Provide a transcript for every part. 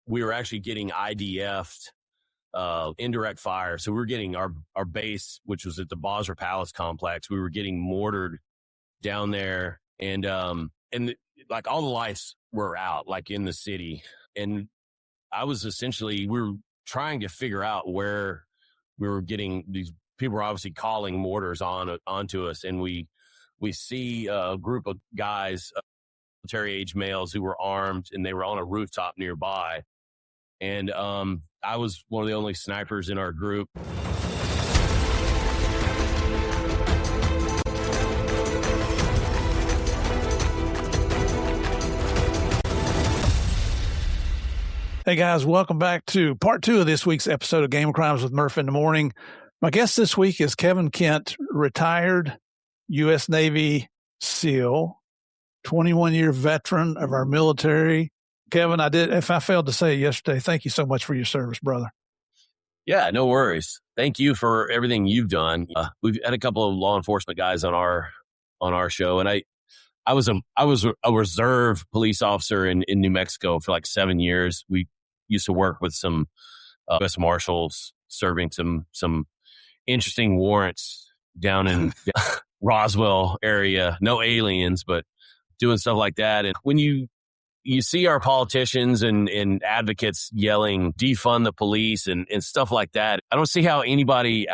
we were actually getting IDF'd, indirect fire. So we were getting our base, which was at the Basra Palace complex. We were getting mortared down there, and like all the lights were out, like in the city. And we were trying to figure out where we were getting these people were obviously calling mortars onto us. And we see a group of guys, military age males who were armed, and they were on a rooftop nearby. And I was one of the only snipers in our group. Hey guys, welcome back to part 2 of this week's episode of Game of Crimes with Murph in the Morning. My guest this week is Kevin Kent, retired U.S. Navy SEAL, 21-year veteran of our military. Kevin, if I failed to say it yesterday, thank you so much for your service, brother. Yeah, no worries. Thank you for everything you've done. We've had a couple of law enforcement guys on our show, and I was a reserve police officer in New Mexico for like 7 years. We used to work with some U.S. Marshals serving some interesting warrants down in Roswell area. No aliens, but doing stuff like that. And when you see our politicians and advocates yelling defund the police and stuff like that, I don't see how anybody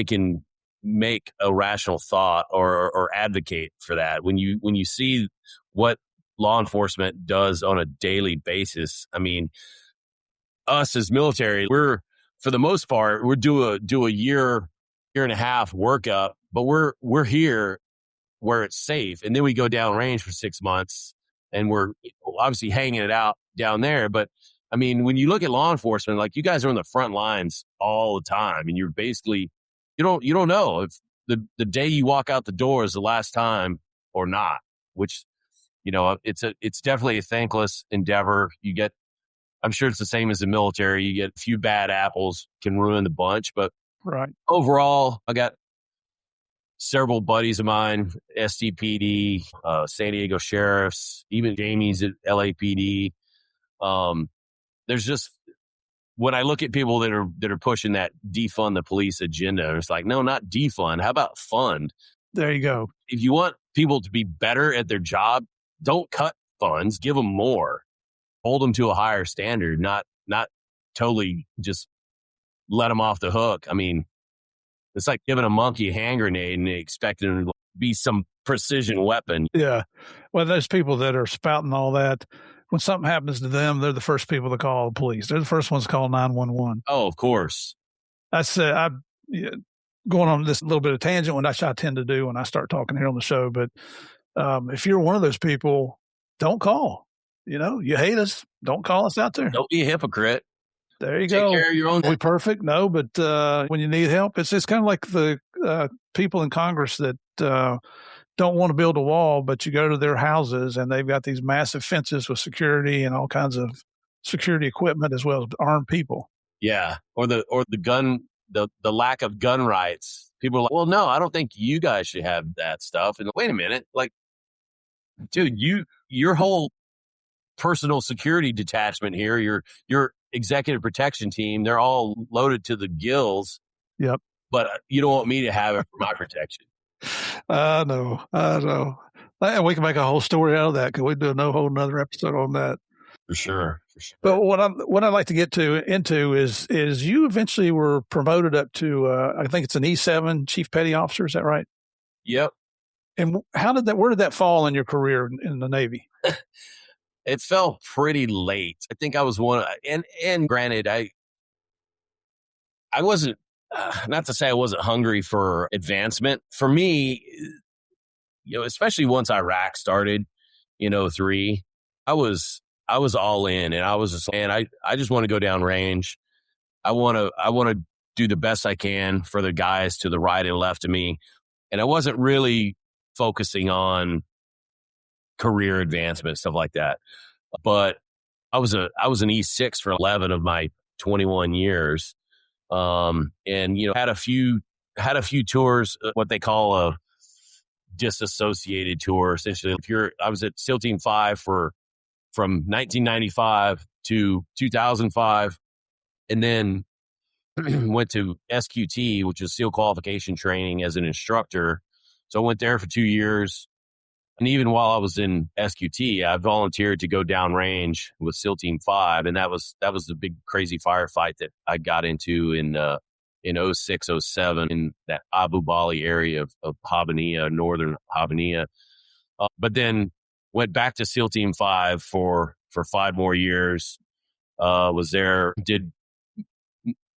can make a rational thought or advocate for that. When you see what law enforcement does on a daily basis, I mean, us as military, we're for the most part do a year and a half workup, but we're here where it's safe, and then we go down range for 6 months, and we're obviously hanging it out down there. But I mean, when you look at law enforcement, like, you guys are on the front lines all the time, and you're basically you don't know if the day you walk out the door is the last time or not, which, it's definitely a thankless endeavor. I'm sure it's the same as the military. You get a few bad apples can ruin the bunch, but right. Overall, I got several buddies of mine, SDPD, San Diego sheriffs, even Jamie's at LAPD. There's just, when I look at people that are pushing that defund the police agenda, it's like, no, not defund. How about fund? There you go. If you want people to be better at their job, don't cut funds, give them more, hold them to a higher standard, not totally just let them off the hook. I mean, it's like giving a monkey a hand grenade and expecting it to be some precision weapon. Yeah. Well, those people that are spouting all that, when something happens to them, they're the first people to call the police. They're the first ones to call 911. Oh, of course. I'm going on this little bit of tangent, which I tend to do when I start talking here on the show. But if you're one of those people, don't call. You hate us. Don't call us out there. Don't be a hypocrite. There you go. Take care of your own. Are we perfect? No, but when you need help, it's kind of like the people in Congress that don't want to build a wall, but you go to their houses and they've got these massive fences with security and all kinds of security equipment, as well as armed people. Yeah, or the gun, the lack of gun rights. People are like, well, no, I don't think you guys should have that stuff. And wait a minute, like, dude, your whole personal security detachment here, your executive protection team, they're all loaded to the gills. Yep. But you don't want me to have it for my protection. I know. And we can make a whole story out of that. Could we do a whole another episode on that? For sure. But what I'd like to get into is you eventually were promoted up to I think it's an E7 Chief Petty Officer. Is that right? Yep. And where did that fall in your career in the Navy? It fell pretty late. I think I was one, and granted, I wasn't, not to say I wasn't hungry for advancement. For me, especially once Iraq started in 2003, I was all in, and I was just, man, I just want to go down range. I want to do the best I can for the guys to the right and left of me. And I wasn't really focusing on career advancement, stuff like that. But I was an E6 for 11 of my 21 years. And had a few tours, what they call a disassociated tour. Essentially, I was at SEAL Team 5 from 1995 to 2005, and then went to SQT, which is SEAL qualification training as an instructor. So I went there for 2 years. And even while I was in SQT, I volunteered to go downrange with SEAL Team 5. And that was the big crazy firefight that I got into in 06, 07 in that Abu Bali area of Habbaniyah, northern Habbaniyah. But then went back to SEAL Team 5 for 5 more years. Was there, did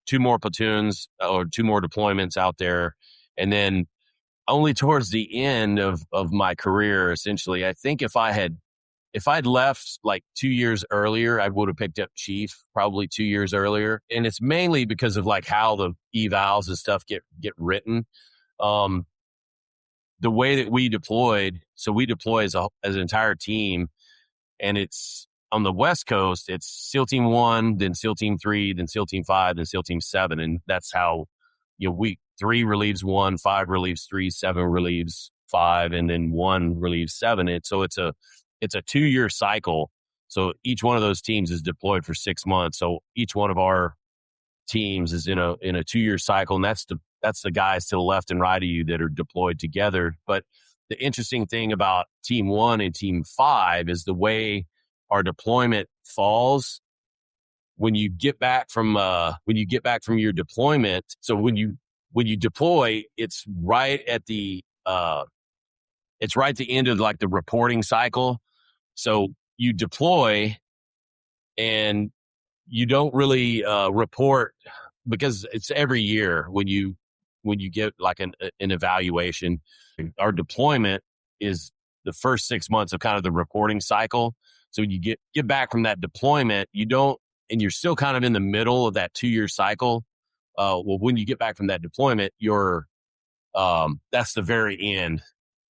2 more platoons or 2 more deployments out there. And then only towards the end of my career, essentially, I think if I'd left like 2 years earlier, I would have picked up chief probably 2 years earlier. And it's mainly because of like how the evals and stuff get written. The way that we deployed, so we deploy as an entire team, and it's on the West Coast, it's SEAL Team 1, then SEAL Team 3, then SEAL Team 5, then SEAL Team 7. And that's how, 3 relieves 1, 5 relieves 3, 7 relieves 5, and then 1 relieves 7. So it's a 2-year cycle. So each one of those teams is deployed for 6 months. So each one of our teams is in a 2-year cycle, and that's the guys to the left and right of you that are deployed together. But the interesting thing about Team 1 and Team 5 is the way our deployment falls when you get back from your deployment. So when you deploy, it's right at the end of like the reporting cycle. So you deploy and you don't really report, because it's every year when you get like an evaluation. Our deployment is the first 6 months of kind of the reporting cycle. So when you get back from that deployment, and you're still kind of in the middle of that 2-year cycle. Well, when you get back from that deployment, that's the very end.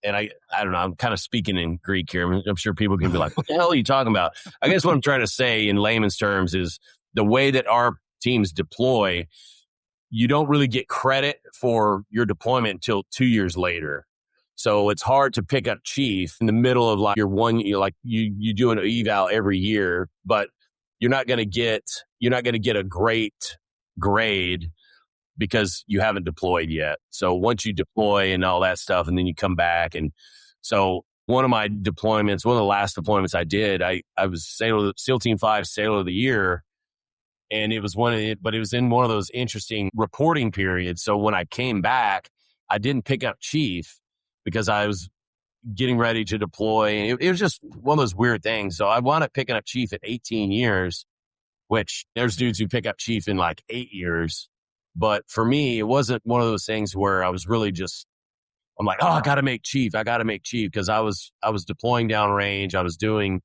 And I don't know, I'm kind of speaking in Greek here. I'm sure people can be like, what the hell are you talking about? I guess what I'm trying to say in layman's terms is the way that our teams deploy, you don't really get credit for your deployment until 2 years later. So it's hard to pick up chief in the middle of like you do an eval every year, but you're not going to get a great grade because you haven't deployed yet. So once you deploy and all that stuff, and then you come back. And so one of my deployments, one of the last deployments I did, I was SEAL Team 5 Sailor of the Year. And it was but it was in one of those interesting reporting periods. So when I came back, I didn't pick up chief because I was getting ready to deploy. It was just one of those weird things. So I wound up picking up chief at 18 years, which there's dudes who pick up chief in like 8 years. But for me, it wasn't one of those things where I was really I'm like, oh, I got to make chief, because I was deploying downrange. I was doing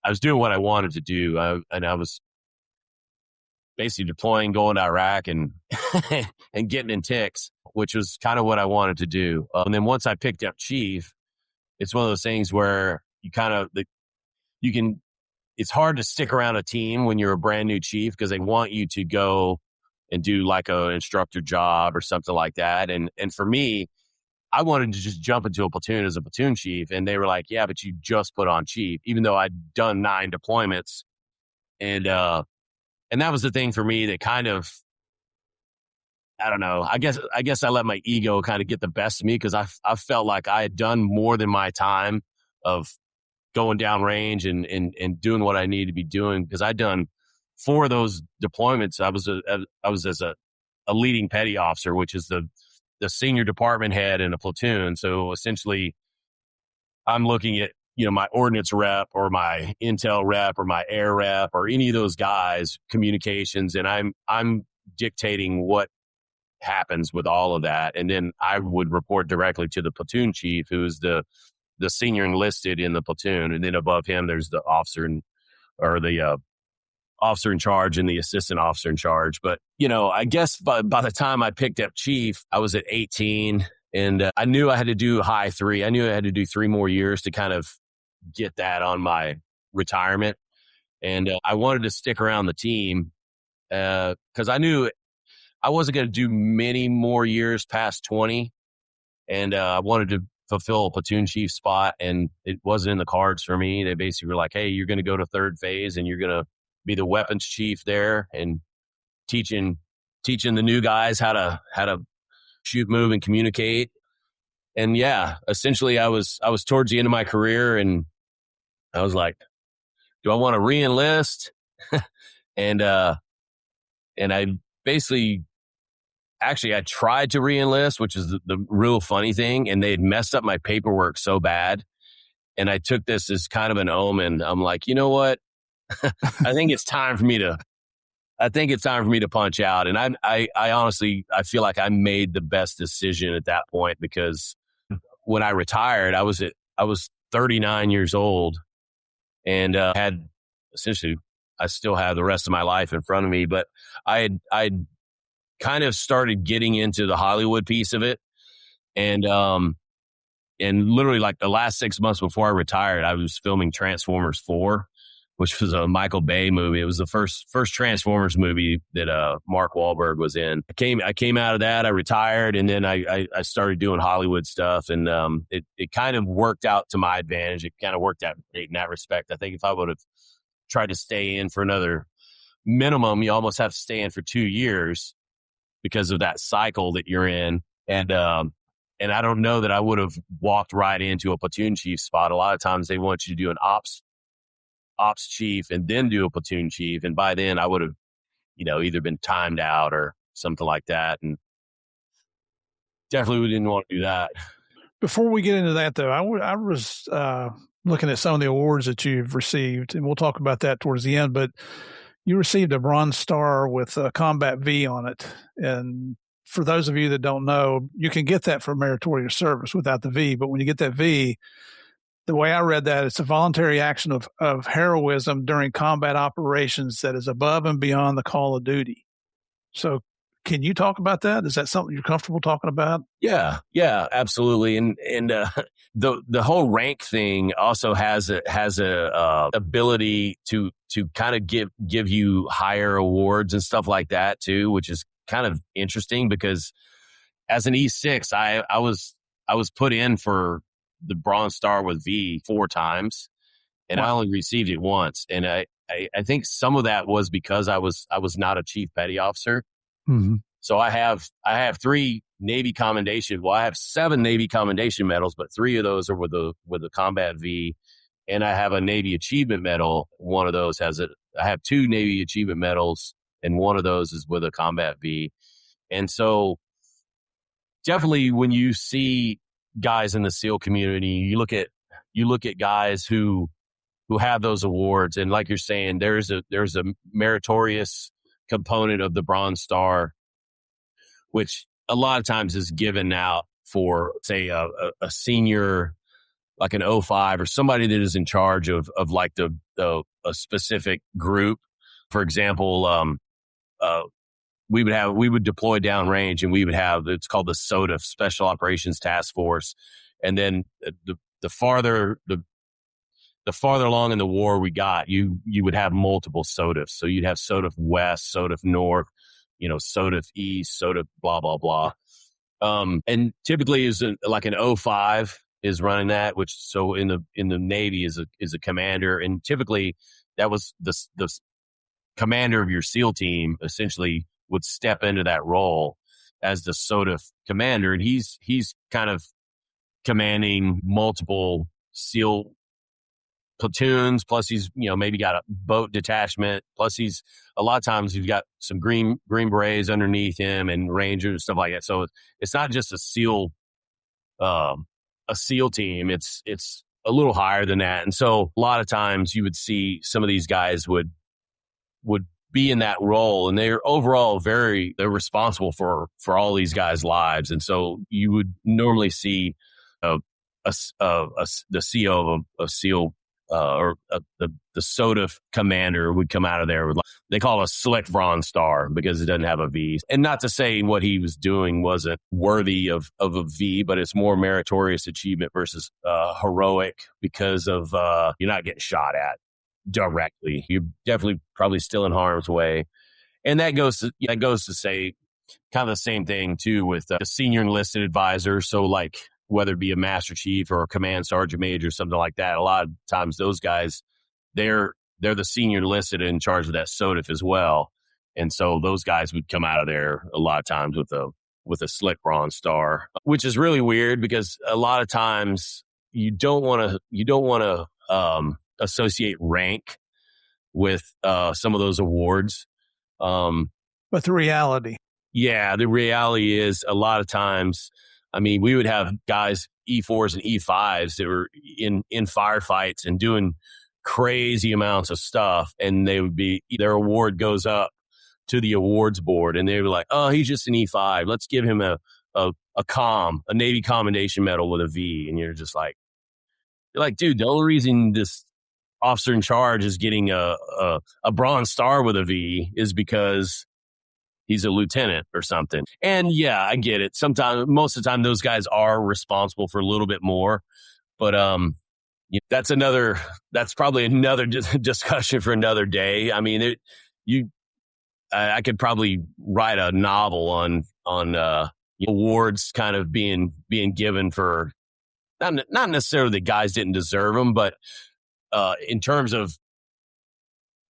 what I wanted to do. I was basically deploying, going to Iraq and and getting in ticks, which was kind of what I wanted to do. And then once I picked up chief, it's one of those things where it's hard to stick around a team when you're a brand new chief, because they want you to go and do like an instructor job or something like that. And for me, I wanted to just jump into a platoon as a platoon chief. And they were like, yeah, but you just put on chief, even though I'd done 9 deployments. And that was the thing for me that kind of, I don't know, I guess I let my ego kind of get the best of me, because I felt like I had done more than my time of going down range and doing what I needed to be doing, because I'd done 4 of those deployments. I was as a leading petty officer, which is the senior department head in a platoon. So essentially I'm looking at, my ordnance rep or my intel rep or my air rep or any of those guys, communications, and I'm dictating what happens with all of that. And then I would report directly to the platoon chief, who is the senior enlisted in the platoon. And then above him, there's the officer the officer in charge and the assistant officer in charge. But, I guess by the time I picked up chief, I was at 18, and I knew I had to do high 3. I knew I had to do 3 more years to kind of get that on my retirement. And I wanted to stick around the team because I knew I wasn't going to do many more years past 20. And I wanted to fulfill a platoon chief spot, and it wasn't in the cards for me. They basically were like, hey, you're going to go to 3rd phase and you're going to be the weapons chief there and teaching the new guys how to shoot, move, and communicate. And yeah, essentially I was towards the end of my career, and I was like, do I want to re-enlist? and I basically, actually, I tried to re-enlist, which is the real funny thing. And they had messed up my paperwork so bad. And I took this as kind of an omen. I'm like, you know what? I think it's time for me to punch out. And I honestly, I feel like I made the best decision at that point, because when I retired, I was 39 years old, and had essentially, I still have the rest of my life in front of me, but I kind of started getting into the Hollywood piece of it. And literally like the last 6 months before I retired, I was filming Transformers 4, which was a Michael Bay movie. It was the first Transformers movie that Mark Wahlberg was in. I came out of that, I retired, and then I started doing Hollywood stuff, and it kind of worked out to my advantage. It kind of worked out great in that respect. I think if I would have tried to stay in for another minimum, you almost have to stay in for 2 years because of that cycle that you're in. And I don't know that I would have walked right into a platoon chief spot. A lot of times they want you to do an ops chief and then do a platoon chief. And by then I would have, either been timed out or something like that. And definitely we didn't want to do that. Before we get into that, though, I was looking at some of the awards that you've received, and we'll talk about that towards the end. But you received a Bronze Star with a Combat V on it. And for those of you that don't know, you can get that for meritorious service without the V. But when you get that V, the way I read that, it's a voluntary action of heroism during combat operations that is above and beyond the call of duty. So can you talk about that? Is that something you're comfortable talking about? Yeah, absolutely. And the whole rank thing also has a ability to kind of give you higher awards and stuff like that too, which is kind of interesting, because as an E6, I was put in for the Bronze Star with V 4 times, and wow. I only received it once. And I think some of that was because I was not a chief petty officer. Mm-hmm. So I have 3 Navy commendation. Well, I have 7 Navy commendation medals, but 3 of those are with the Combat V, and I have a Navy Achievement Medal. One of those I have 2 Navy Achievement Medals, and one of those is with a Combat V. And so definitely when you see guys in the SEAL community, you look at guys who have those awards, and like you're saying, there's a meritorious component of the Bronze Star, which a lot of times is given out for, say, a senior, like an 05, or somebody that is in charge of like a specific group. For example, we would deploy downrange, and we would have, it's called the SOTF, Special Operations Task Force. And then the farther along in the war we got, you would have multiple SOTFs. So you'd have SOTF West, SOTF North, SOTF East, SOTF blah, blah, blah. And typically is like an 05 is running that, which so in the Navy is a commander. And typically that was the commander of your SEAL team essentially would step into that role as the SOTF commander. And he's kind of commanding multiple SEAL platoons, plus he's, maybe got a boat detachment, plus he's, a lot of times he's got some green berets underneath him and rangers and stuff like that. So it's not just a SEAL team. It's a little higher than that. And so a lot of times you would see some of these guys would be in that role, and they're overall they're responsible for all these guys' lives. And so you would normally see the CO of a SEAL, or the SOTF commander would come out of there with, they call it a select Bronze Star because it doesn't have a V. And not to say what he was doing wasn't worthy of a V, but it's more meritorious achievement versus heroic, because of you're not getting shot at directly. You're definitely probably still in harm's way. And that goes to say kind of the same thing too with the senior enlisted advisor. So like, whether it be a master chief or a command sergeant major or something like that, a lot of times those guys, they're they're the senior enlisted in charge of that SOTF as well. And so those guys would come out of there a lot of times with a slick Bronze Star, which is really weird because a lot of times you don't want to associate rank with some of those awards. But the reality. Yeah, the reality is a lot of times, I mean, we would have guys E4s and E5s that were in firefights and doing crazy amounts of stuff, and their award goes up to the awards board, and they were like, "Oh, he's just an E5. Let's give him a Navy Commendation Medal with a V." And you're like, dude, the only reason this officer in charge is getting a Bronze Star with a V is because he's a lieutenant or something. And yeah, I get it. Most of the time, those guys are responsible for a little bit more, but that's probably another discussion for another day. I mean, I could probably write a novel on awards kind of being given for not necessarily the guys didn't deserve them, but in terms of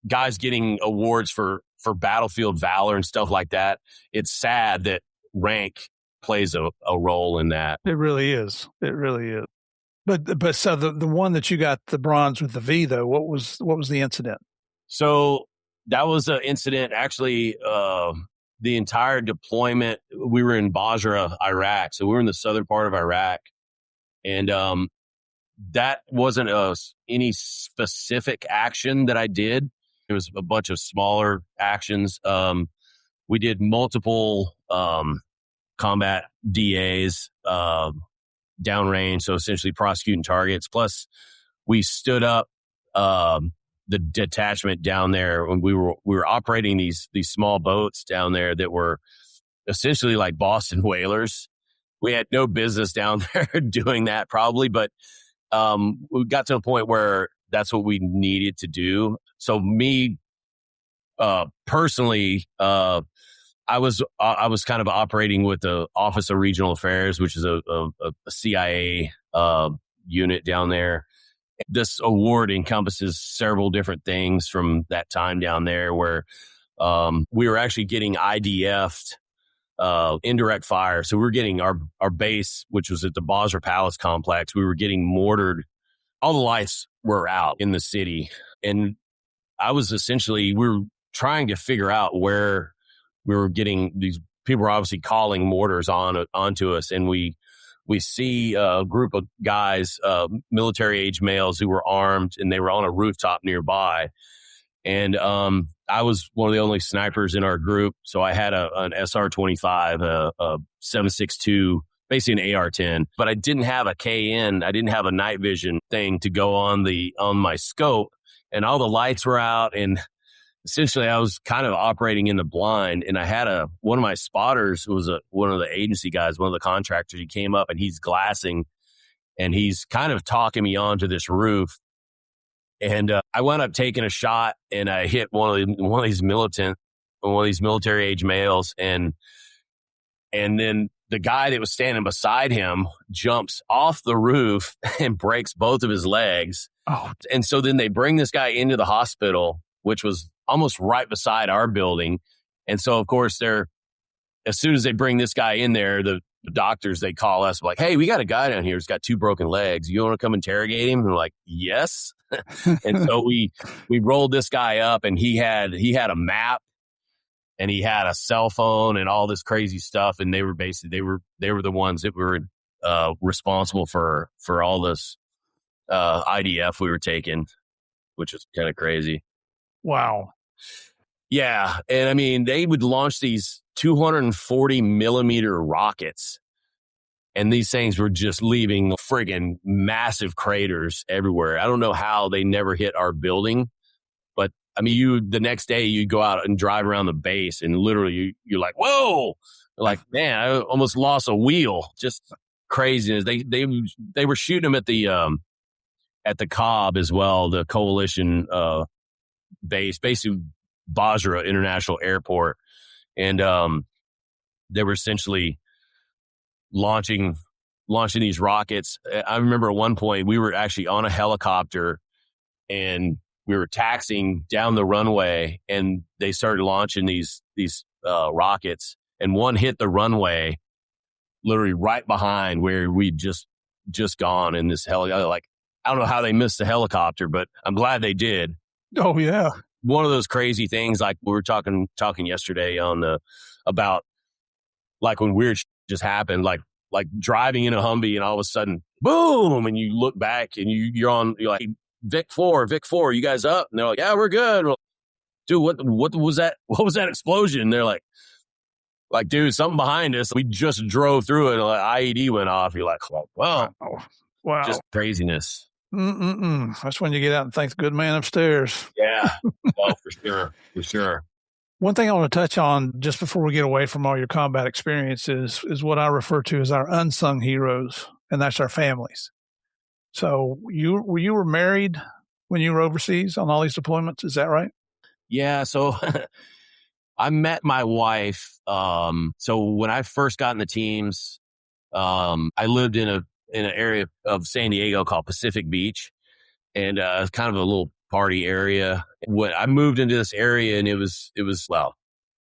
guys getting awards for battlefield valor and stuff like that, it's sad that rank plays a role in that. It really is. It really is. But so the one that you got the bronze with the V though, what was the incident? So that was an incident. Actually, the entire deployment, we were in Basra, Iraq. So we were in the southern part of Iraq, and that wasn't any specific action that I did. It was a bunch of smaller actions. We did multiple combat DAs downrange, so essentially prosecuting targets. Plus, we stood up the detachment down there when we were operating these small boats down there that were essentially like Boston whalers. We had no business down there doing that probably, but we got to a point where that's what we needed to do. So me personally, I was kind of operating with the Office of Regional Affairs, which is a CIA unit down there. This award encompasses several different things from that time down there where we were actually getting IDF'd indirect fire. So we were getting our base, which was at the Basra Palace complex. We were getting mortared. All the lights were out in the city. And we were trying to figure out where we were getting these people were obviously calling mortars onto us. And we see a group of guys, military age males who were armed, and they were on a rooftop nearby. And I was one of the only snipers in our group. So I had an SR-25, a 7.62, basically an AR-10, but I didn't have a KN. I didn't have a night vision thing to go on my scope, and all the lights were out. And essentially I was kind of operating in the blind. And I had one of my spotters was one of the agency guys, one of the contractors. He came up and he's glassing, and he's kind of talking me onto this roof. And I wound up taking a shot, and I hit one of these military age males, and then the guy that was standing beside him jumps off the roof and breaks both of his legs. Oh. And so then they bring this guy into the hospital, which was almost right beside our building. And so of course as soon as they bring this guy in there, the doctors, they call us like, "Hey, we got a guy down here who's got 2 broken legs. You want to come interrogate him?" And we're like, "Yes." And so we rolled this guy up, and he had a map, and he had a cell phone and all this crazy stuff. And they were the ones that were responsible for all this IDF we were taking, which was kind of crazy. Wow. Yeah. And I mean, they would launch these 240 millimeter rockets, and these things were just leaving friggin' massive craters everywhere. I don't know how they never hit our building, but I mean, the next day you go out and drive around the base, and literally you're like, whoa, like, man, I almost lost a wheel. Just craziness. They were shooting them at the Cobb as well, the coalition base, basically Basra International Airport. And they were essentially launching these rockets. I remember at one point we were actually on a helicopter, and we were taxiing down the runway, and they started launching these rockets, and one hit the runway literally right behind where we'd just gone in this helicopter. Like, I don't know how they missed the helicopter, but I'm glad they did. Oh yeah. One of those crazy things, like we were talking yesterday on about like when weird just happened, like driving in a Humvee and all of a sudden, boom, and you look back and you're like, Vic 4, you guys up? And they're like, yeah, we're good. We're like, dude, what was that? What was that explosion? And they're like, dude, something behind us. We just drove through it, and like IED went off. You're like, well, wow, just craziness. That's when you get out and thank the good man upstairs. Yeah, well, for sure. One thing I want to touch on just before we get away from all your combat experiences is what I refer to as our unsung heroes, and that's our families. So you were married when you were overseas on all these deployments, is that right? Yeah, so I met my wife. So when I first got in the teams, I lived in an area of San Diego called Pacific Beach, and it's kind of a little party area. When I moved into this area, and it was well,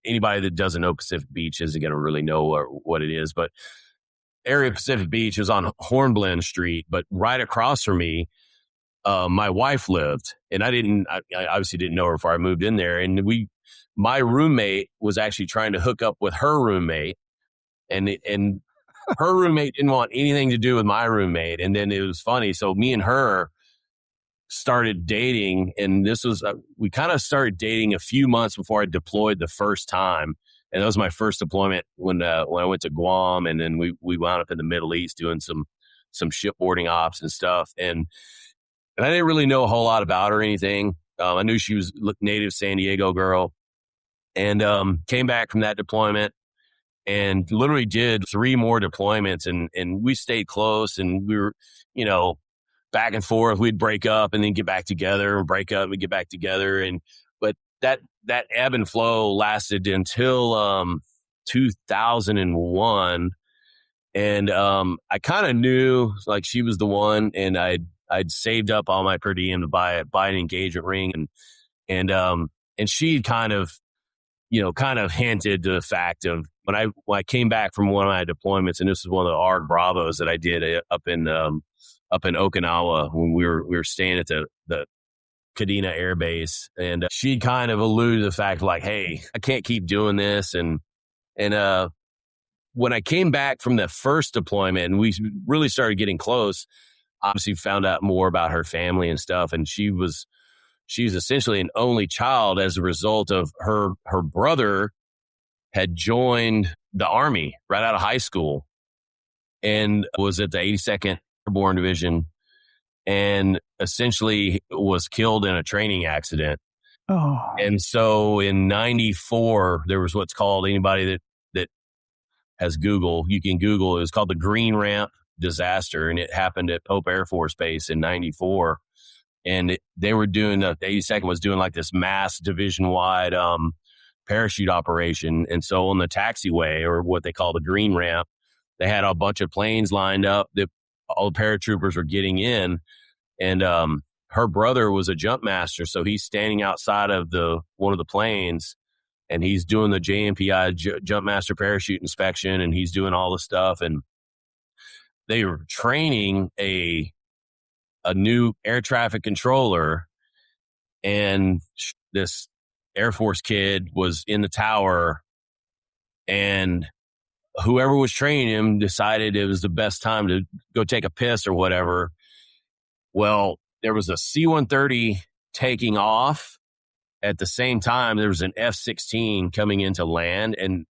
anybody that doesn't know Pacific Beach isn't going to really know what it is, but area of Pacific Beach is on Hornblende Street, but right across from me, my wife lived, and I obviously didn't know her before I moved in there. And my roommate was actually trying to hook up with her roommate, and her roommate didn't want anything to do with my roommate. And then it was funny. So me and her started dating, and this was, we kind of started dating a few months before I deployed the first time. And that was my first deployment when I went to Guam, and then we wound up in the Middle East doing some shipboarding ops and stuff. And I didn't really know a whole lot about her or anything. I knew she was a native San Diego girl, and came back from that deployment and literally did 3 more deployments, and we stayed close, and we were, back and forth. We'd break up and then get back together, and break up and get back together. But that ebb and flow lasted until 2001. And I kind of knew like she was the one, and I'd saved up all my per diem to buy an engagement ring, and she kind of hinted to the fact of when I came back from one of my deployments, and this is one of the ARG Bravos that I did up in Okinawa when we were staying at the Kadena Air Base, and she kind of alluded to the fact like, hey, I can't keep doing this, and when I came back from the first deployment and we really started getting close, obviously found out more about her family and stuff. And she's essentially an only child as a result of her brother had joined the Army right out of high school and was at the 82nd Airborne Division, and essentially was killed in a training accident. Oh. And so in 94, there was what's called, anybody that has Google, you can Google, it was called the Green Ramp disaster, and it happened at Pope Air Force Base in 94. And they were doing, the 82nd was doing like this mass division-wide parachute operation. And so on the taxiway, or what they call the Green Ramp, they had a bunch of planes lined up that all the paratroopers were getting in. And her brother was a jump master, so he's standing outside of one of the planes, and he's doing the JMPI jump master parachute inspection, and he's doing all the stuff. And they were training a new air traffic controller, and this Air Force kid was in the tower, and whoever was training him decided it was the best time to go take a piss or whatever. Well, there was a C-130 taking off. At the same time, there was an F-16 coming into land, and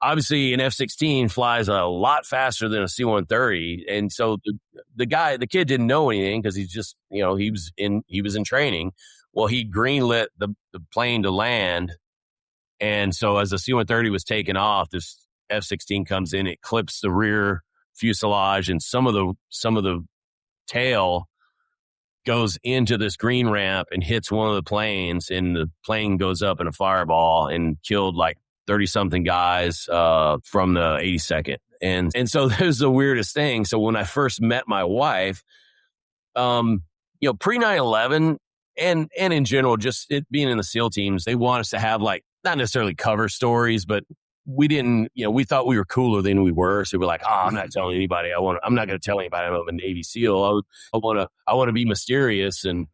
obviously an F-16 flies a lot faster than a C-130. And so the kid didn't know anything because he's just, he was in training. Well, he greenlit the plane to land. And so as the C-130 was taking off, this F-16 comes in, it clips the rear fuselage, and some of the tail goes into this green ramp and hits one of the planes, and the plane goes up in a fireball and killed like 30-something guys from the 82nd. And so that was the weirdest thing. So when I first met my wife, pre 9/11, and in general, just it being in the SEAL teams, they want us to have like, not necessarily cover stories, but we didn't, we thought we were cooler than we were. So we're like, oh, I'm not telling anybody. I'm not going to tell anybody I'm a Navy SEAL. I want to be mysterious. And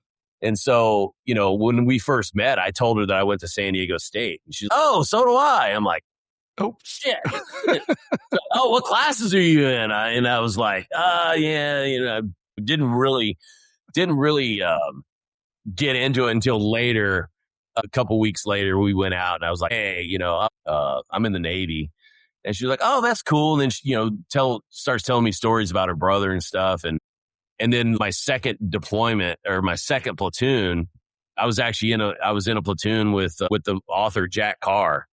so, when we first met, I told her that I went to San Diego State. And she's, oh, so do I. I'm like, oh shit. Oh, what classes are you in? And I was like, yeah, didn't really get into it until later. A couple weeks later, we went out and I was like, hey, I'm in the Navy. And she's like, oh, that's cool. And then she, starts telling me stories about her brother and stuff. And then my second deployment, or my second platoon, I was actually in a platoon with the author Jack Carr.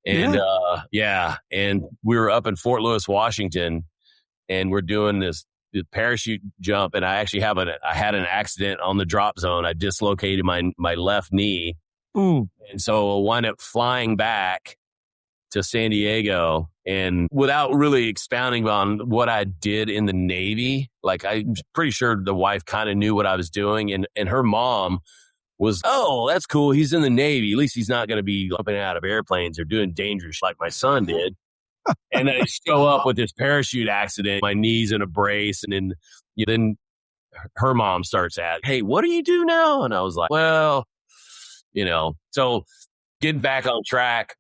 And and we were up in Fort Lewis, Washington, and we're doing the parachute jump, and I actually had an accident on the drop zone. I dislocated my left knee. Ooh. And so I wound up flying back to San Diego, and without really expounding on what I did in the Navy, like I'm pretty sure the wife kind of knew what I was doing, and her mom was, oh, that's cool. He's in the Navy. At least he's not going to be jumping out of airplanes or doing dangerous like my son did. And then I show up with this parachute accident, my knee's in a brace. And then her mom starts at, hey, what do you do now? And I was like, well, so getting back on track,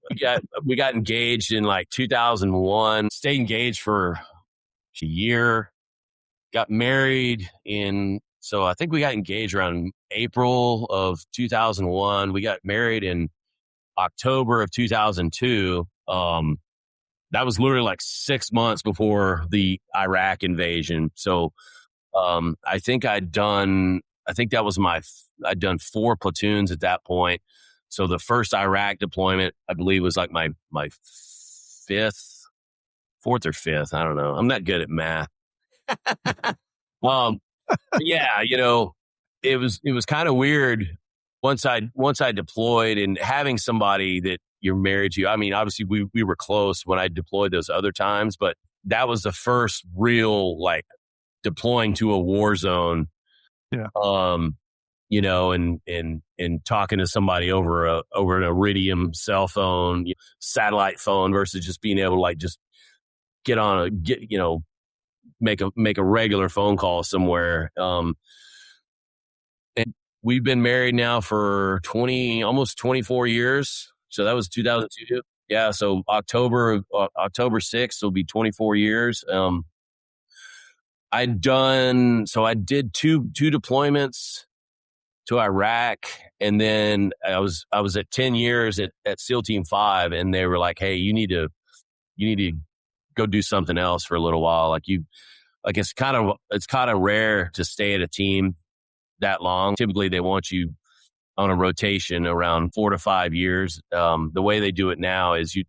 we got engaged in like 2001, stayed engaged for a year, got married so I think we got engaged around April of 2001. We got married in October of 2002. That was literally like 6 months before the Iraq invasion. So, I think I'd done 4 platoons at that point. So the first Iraq deployment, I believe, was like my 4th or 5th. I don't know. I'm not good at math. Yeah, it was kind of weird once I deployed, and having somebody that you're married to. I mean, obviously we were close when I deployed those other times, but that was the first real like deploying to a war zone. Yeah. And talking to somebody over an Iridium cell phone, satellite phone, versus just being able to like just make a regular phone call somewhere. And we've been married now for almost 24 years. So that was 2002. Yeah. So October 6th will be 24 years. I did two deployments to Iraq, and then I was at 10 years at SEAL Team 5, and they were like, hey, you need to go do something else for a little while. It's kind of rare to stay at a team that long. Typically they want you on a rotation around 4 to 5 years. The way they do it now is you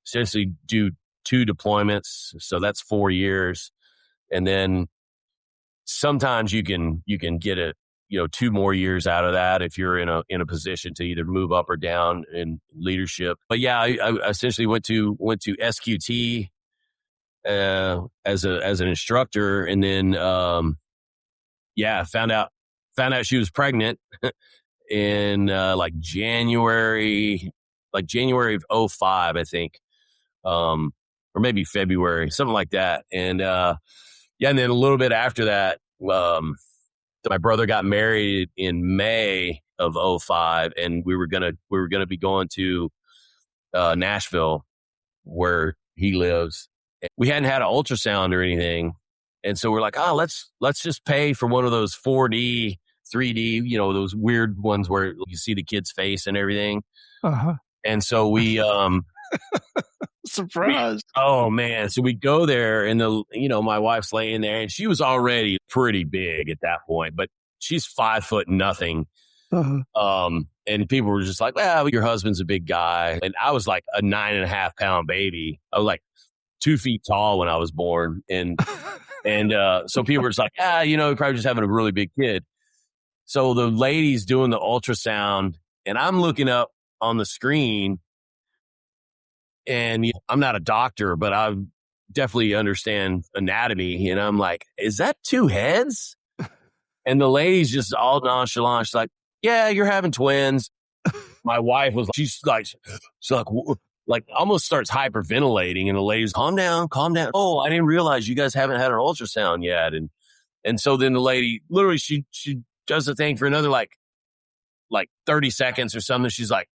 essentially do 2 deployments. So that's 4 years. And then sometimes you can get 2 more years out of that if you're in a position to either move up or down in leadership. But yeah, I essentially went to SQT as an instructor, and then found out she was pregnant in January of 05, I think, or maybe February, something like that. And and then a little bit after that, my brother got married in May of 05, and we were gonna be going to Nashville, where he lives. We hadn't had an ultrasound or anything, and so we're like, oh, let's just pay for one of those 4D, 3D, those weird ones where you see the kid's face and everything. Uh-huh. And so we surprise. Oh man! So we go there, and my wife's laying there, and she was already pretty big at that point, but she's 5 foot nothing. Uh-huh. And people were just like, well, your husband's a big guy. And I was like a 9.5 pound baby. I was like 2 feet tall when I was born. And so people were just like, you're probably just having a really big kid. So the lady's doing the ultrasound, and I'm looking up on the screen, and I'm not a doctor, but I definitely understand anatomy. And I'm like, is that 2 heads? And the lady's just all nonchalant. She's like, yeah, you're having twins. My wife was, she's like almost starts hyperventilating. And the lady's, calm down. Oh, I didn't realize you guys haven't had an ultrasound yet. And so then the lady, literally, she does the thing for another like 30 seconds or something. She's like,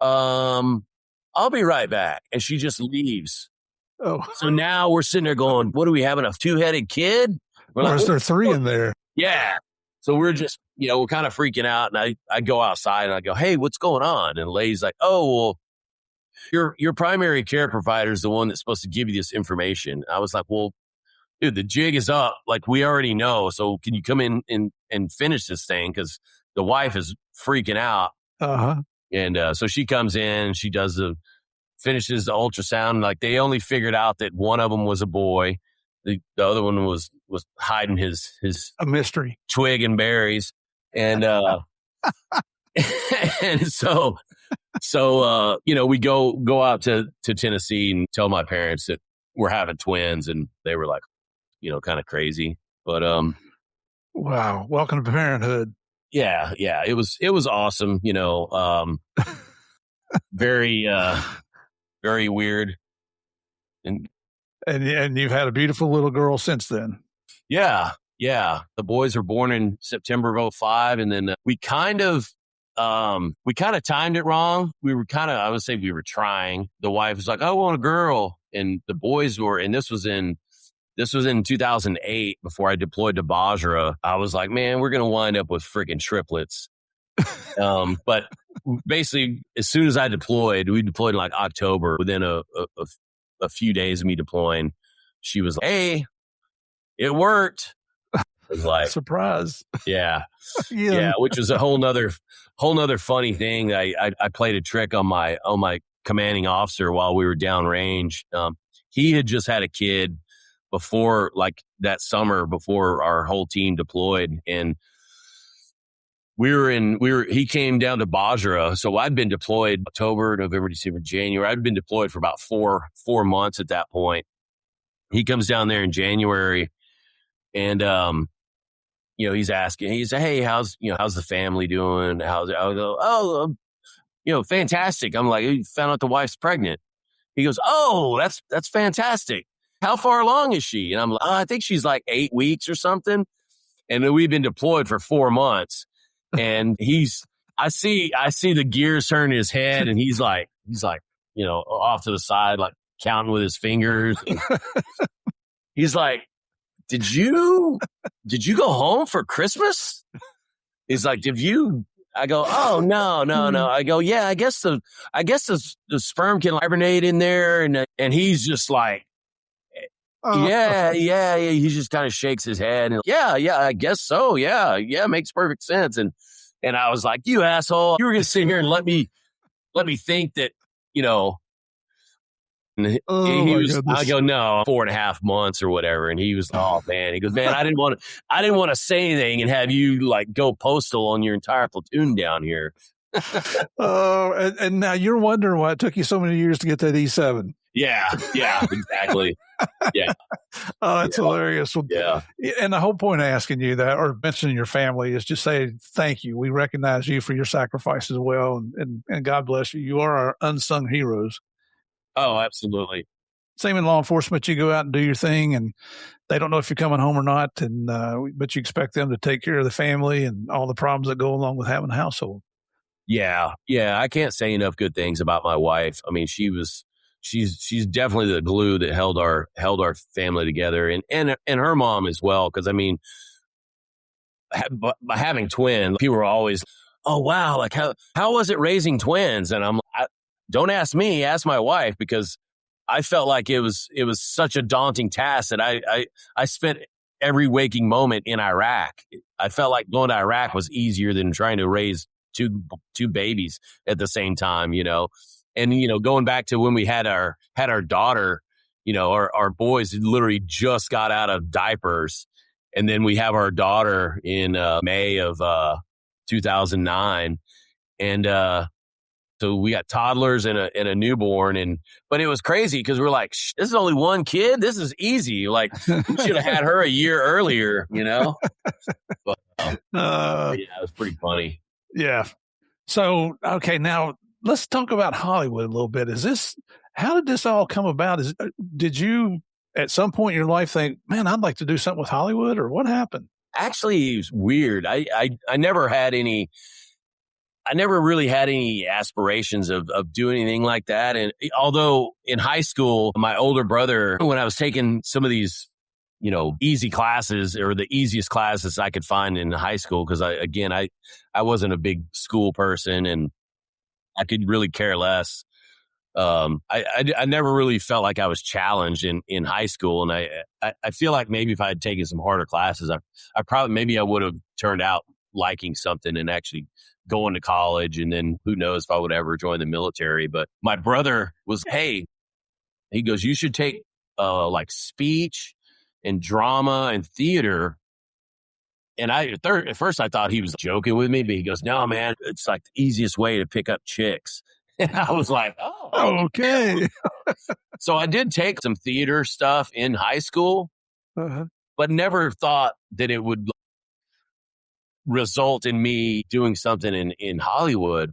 I'll be right back. And she just leaves. Oh, so now we're sitting there going, what are we having, a two-headed kid? Or is there three in there? Yeah. So we're just, we're kind of freaking out. And I go outside and I go, hey, what's going on? And the lady's like, oh, well, your primary care provider is the one that's supposed to give you this information. I was like, well, dude, the jig is up. Like, we already know. So can you come in and finish this thing? Because the wife is freaking out. Uh-huh. And so she comes in, she finishes the ultrasound. Like, they only figured out that one of them was a boy. The other one was hiding his a mystery twig and berries. And and so we go out to Tennessee and tell my parents that we're having twins, and they were like, kind of crazy. But wow, welcome to parenthood. Yeah, it was awesome, very very weird. And you've had a beautiful little girl since then. Yeah. The boys were born in September of 2005, and then we kind of timed it wrong. I would say we were trying. The wife was like, I want a girl, and the boys were, and this was in 2008 before I deployed to Basra. I was like, man, we're gonna wind up with freaking triplets. But basically, as soon as we deployed in like October. Within a few days of me deploying, she was like, hey, it worked. I was like, surprise. Yeah, which was a whole nother funny thing. I played a trick on my commanding officer while we were downrange. He had just had a kid before, like that summer before our whole team deployed, and he came down to Basra. So I'd been deployed October, November, December, January. I'd been deployed for about four months at that point. He comes down there in January, and he's asking. He said, "Hey, how's the family doing? How's it?" I go, "Oh, fantastic." I'm like, "You found out the wife's pregnant." He goes, "Oh, that's fantastic. How far along is she?" And I'm like, I think she's like 8 weeks or something. And we've been deployed for 4 months. And I see the gears turn in his head, and he's like, off to the side, like counting with his fingers. He's like, did you go home for Christmas? He's like, I go, oh, no. I go, yeah, I guess the sperm can hibernate in there. And he's just like, yeah. He just kind of shakes his head. And yeah, I guess so. Yeah, makes perfect sense. And I was like, you asshole, you were going to sit here and let me think that, and I go, no, 4.5 months or whatever. And he was, oh man, he goes, man, I didn't want to say anything and have you like go postal on your entire platoon down here. Oh, and now you're wondering why it took you so many years to get that E7. Yeah, exactly. Yeah. Oh, that's hilarious. Well, yeah. And the whole point of asking you that or mentioning your family is just say thank you. We recognize you for your sacrifice as well. And God bless you. You are our unsung heroes. Oh, absolutely. Same in law enforcement. You go out and do your thing, and they don't know if you're coming home or not. And but you expect them to take care of the family and all the problems that go along with having a household. Yeah. I can't say enough good things about my wife. I mean, she's definitely the glue that held our family together, and her mom as well. Because I mean, by having twins, people are always, oh wow, like how was it raising twins? And I'm like, don't ask me, ask my wife, because I felt like it was such a daunting task that I spent every waking moment in Iraq. I felt like going to Iraq was easier than trying to raise two babies at the same time, And, going back to when we had our daughter, our boys literally just got out of diapers. And then we have our daughter in May of 2009. And so So we got toddlers and a newborn, but it was crazy because we're like, this is only one kid. This is easy. Like we should have had her a year earlier, But yeah, it was pretty funny. Yeah. So, okay, now let's talk about Hollywood a little bit. How did this all come about? Did you at some point in your life think, man, I'd like to do something with Hollywood, or what happened? Actually, it was weird. I never really had any aspirations of doing anything like that. And although in high school, my older brother, when I was taking some of these, easy classes or the easiest classes I could find in high school, because I wasn't a big school person and I could really care less. I never really felt like I was challenged in high school. And I feel like maybe if I had taken some harder classes, maybe I would have turned out liking something and actually going to college. And then who knows if I would ever join the military. But my brother he goes, you should take like speech and drama and theater. And at first I thought he was joking with me, but he goes, no, man, it's like the easiest way to pick up chicks. And I was like, oh, okay. So I did take some theater stuff in high school, but never thought that it would result in me doing something in Hollywood.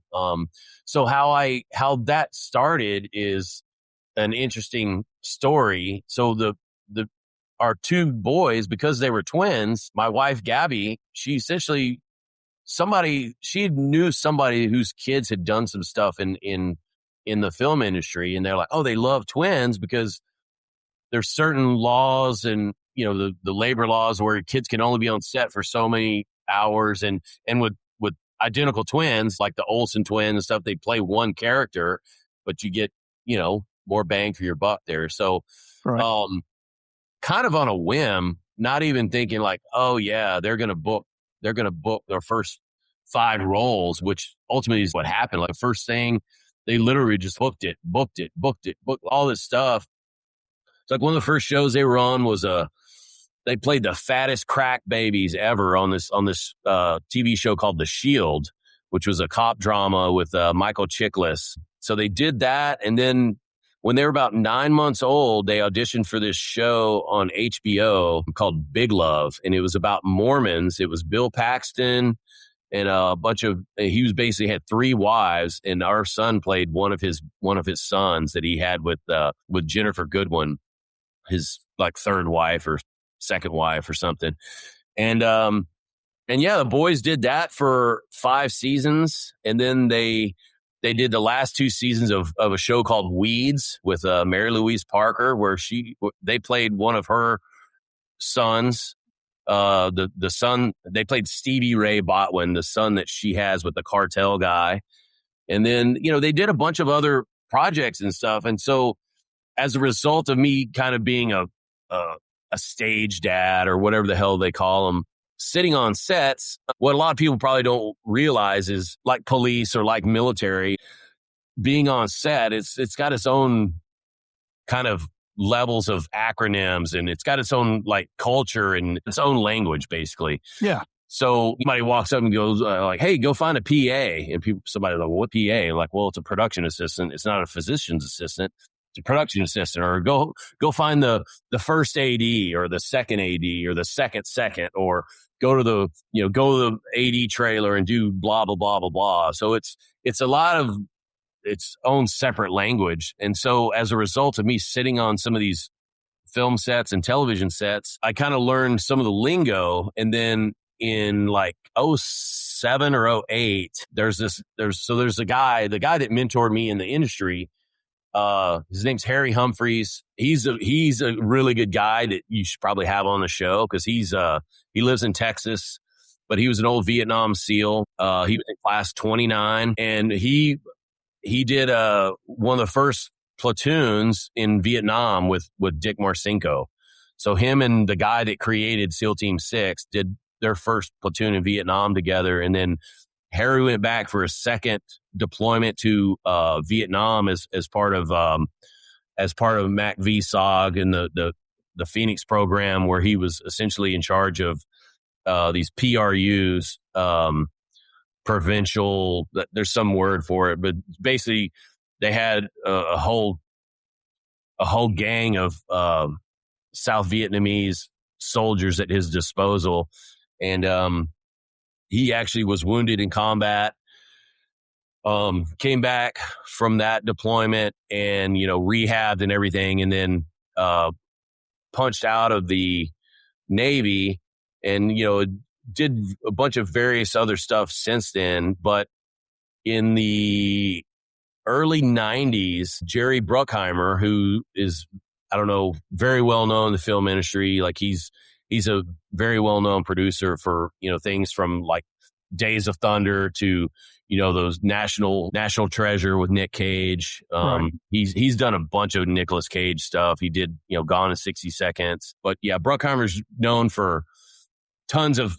So how that started is an interesting story. So our two boys, because they were twins, my wife, Gabby, she knew somebody whose kids had done some stuff in the film industry. And they're like, oh, they love twins because there's certain laws and, the labor laws where kids can only be on set for so many hours. And with identical twins, like the Olsen twins and stuff, they play one character, but you get, more bang for your buck there. So, right. Kind of on a whim, not even thinking like, oh yeah, they're going to book their first 5 roles, which ultimately is what happened. Like the first thing, they literally just booked all this stuff. It's like one of the first shows they were on was they played the fattest crack babies ever on this TV show called The Shield, which was a cop drama with Michael Chiklis. So they did that, and then when they were about 9 months old, they auditioned for this show on HBO called Big Love, and it was about Mormons. It was Bill Paxton and he was basically had 3 wives, and our son played one of his sons that he had with Jennifer Goodwin, his like 3rd wife or 2nd wife or something. And yeah, the boys did that for 5 seasons, and then they did the last 2 seasons of a show called Weeds with Mary Louise Parker, where they played one of her sons. The son, they played Stevie Ray Botwin, the son that she has with the cartel guy. And then, they did a bunch of other projects and stuff. And so as a result of me kind of being a stage dad or whatever the hell they call them, sitting on sets, what a lot of people probably don't realize is like police or like military, being on set, it's got its own kind of levels of acronyms, and it's got its own like culture and its own language, basically. Yeah. So somebody walks up and goes like, hey, go find a PA. And somebody's like, well, what PA? Like, well, it's a production assistant. It's not a physician's assistant. It's a production assistant. Or go find the first AD or the second AD or the second, or go to the AD trailer and do blah, blah, blah, blah, blah. So it's a lot of its own separate language. And so as a result of me sitting on some of these film sets and television sets, I kind of learned some of the lingo. And then in like 2007 or 2008, there's a guy, the guy that mentored me in the industry. His name's Harry Humphreys. He's a really good guy that you should probably have on the show, because he lives in Texas, but he was an old Vietnam SEAL. He was in class 29, and he did one of the first platoons in Vietnam with Dick Marcinko. So him and the guy that created SEAL Team 6 did their first platoon in Vietnam together, and then Harry went back for a second deployment to Vietnam as part of Mac VSOG and the Phoenix program, where he was essentially in charge of these PRUs, provincial, there's some word for it, but basically they had a whole gang of South Vietnamese soldiers at his disposal. And he actually was wounded in combat, came back from that deployment and, rehabbed and everything, and then punched out of the Navy and, did a bunch of various other stuff since then. But in the early 90s, Jerry Bruckheimer, who is, I don't know, very well known in the film industry, like he's a very well known producer for, things from like Days of Thunder to, those National Treasure with Nick Cage. Right. He's done a bunch of Nicolas Cage stuff. He did, Gone in 60 Seconds. But yeah, Bruckheimer's known for tons of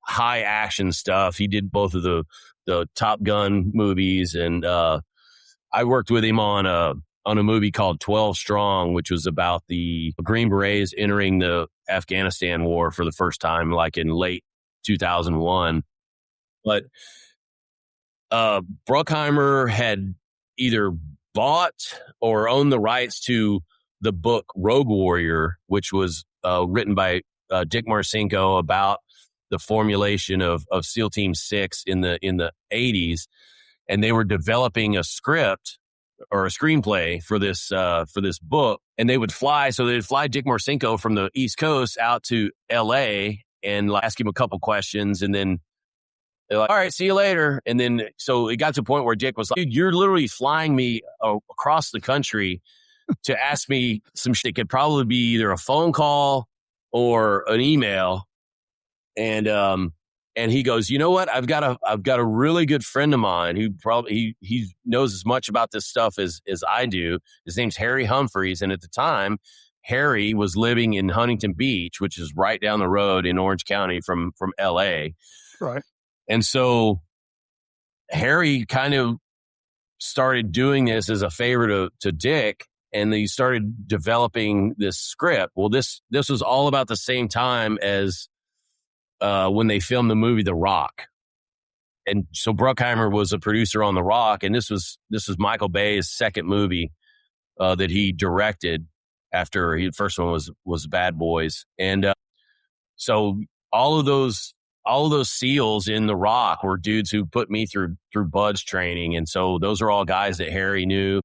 high action stuff. He did both of the Top Gun movies, and I worked with him on a movie called 12 Strong, which was about the Green Berets entering the Afghanistan war for the first time, like in late 2001. But Bruckheimer had either bought or owned the rights to the book Rogue Warrior, which was written by Dick Marcinko about the formulation of SEAL Team 6 in the 80s. And they were developing a script or a screenplay for this book. And they would fly Dick Marcinko from the East Coast out to LA and ask him a couple questions, and then they're like, all right, see you later. And then, so it got to a point where Dick was like, dude, you're literally flying me across the country to ask me some shit. It could probably be either a phone call or an email. And he goes, you know what? I've got a really good friend of mine who probably, he knows as much about this stuff as I do. His name's Harry Humphreys. And at the time, Harry was living in Huntington Beach, which is right down the road in Orange County from LA. Right. And so Harry kind of started doing this as a favor to Dick, and he started developing this script. Well, this was all about the same time as when they filmed the movie The Rock. And so Bruckheimer was a producer on The Rock, and this was Michael Bay's second movie that he directed after the first one was Bad Boys. And so all of those SEALs in The Rock were dudes who put me through BUD/S training. And so those are all guys that Harry knew.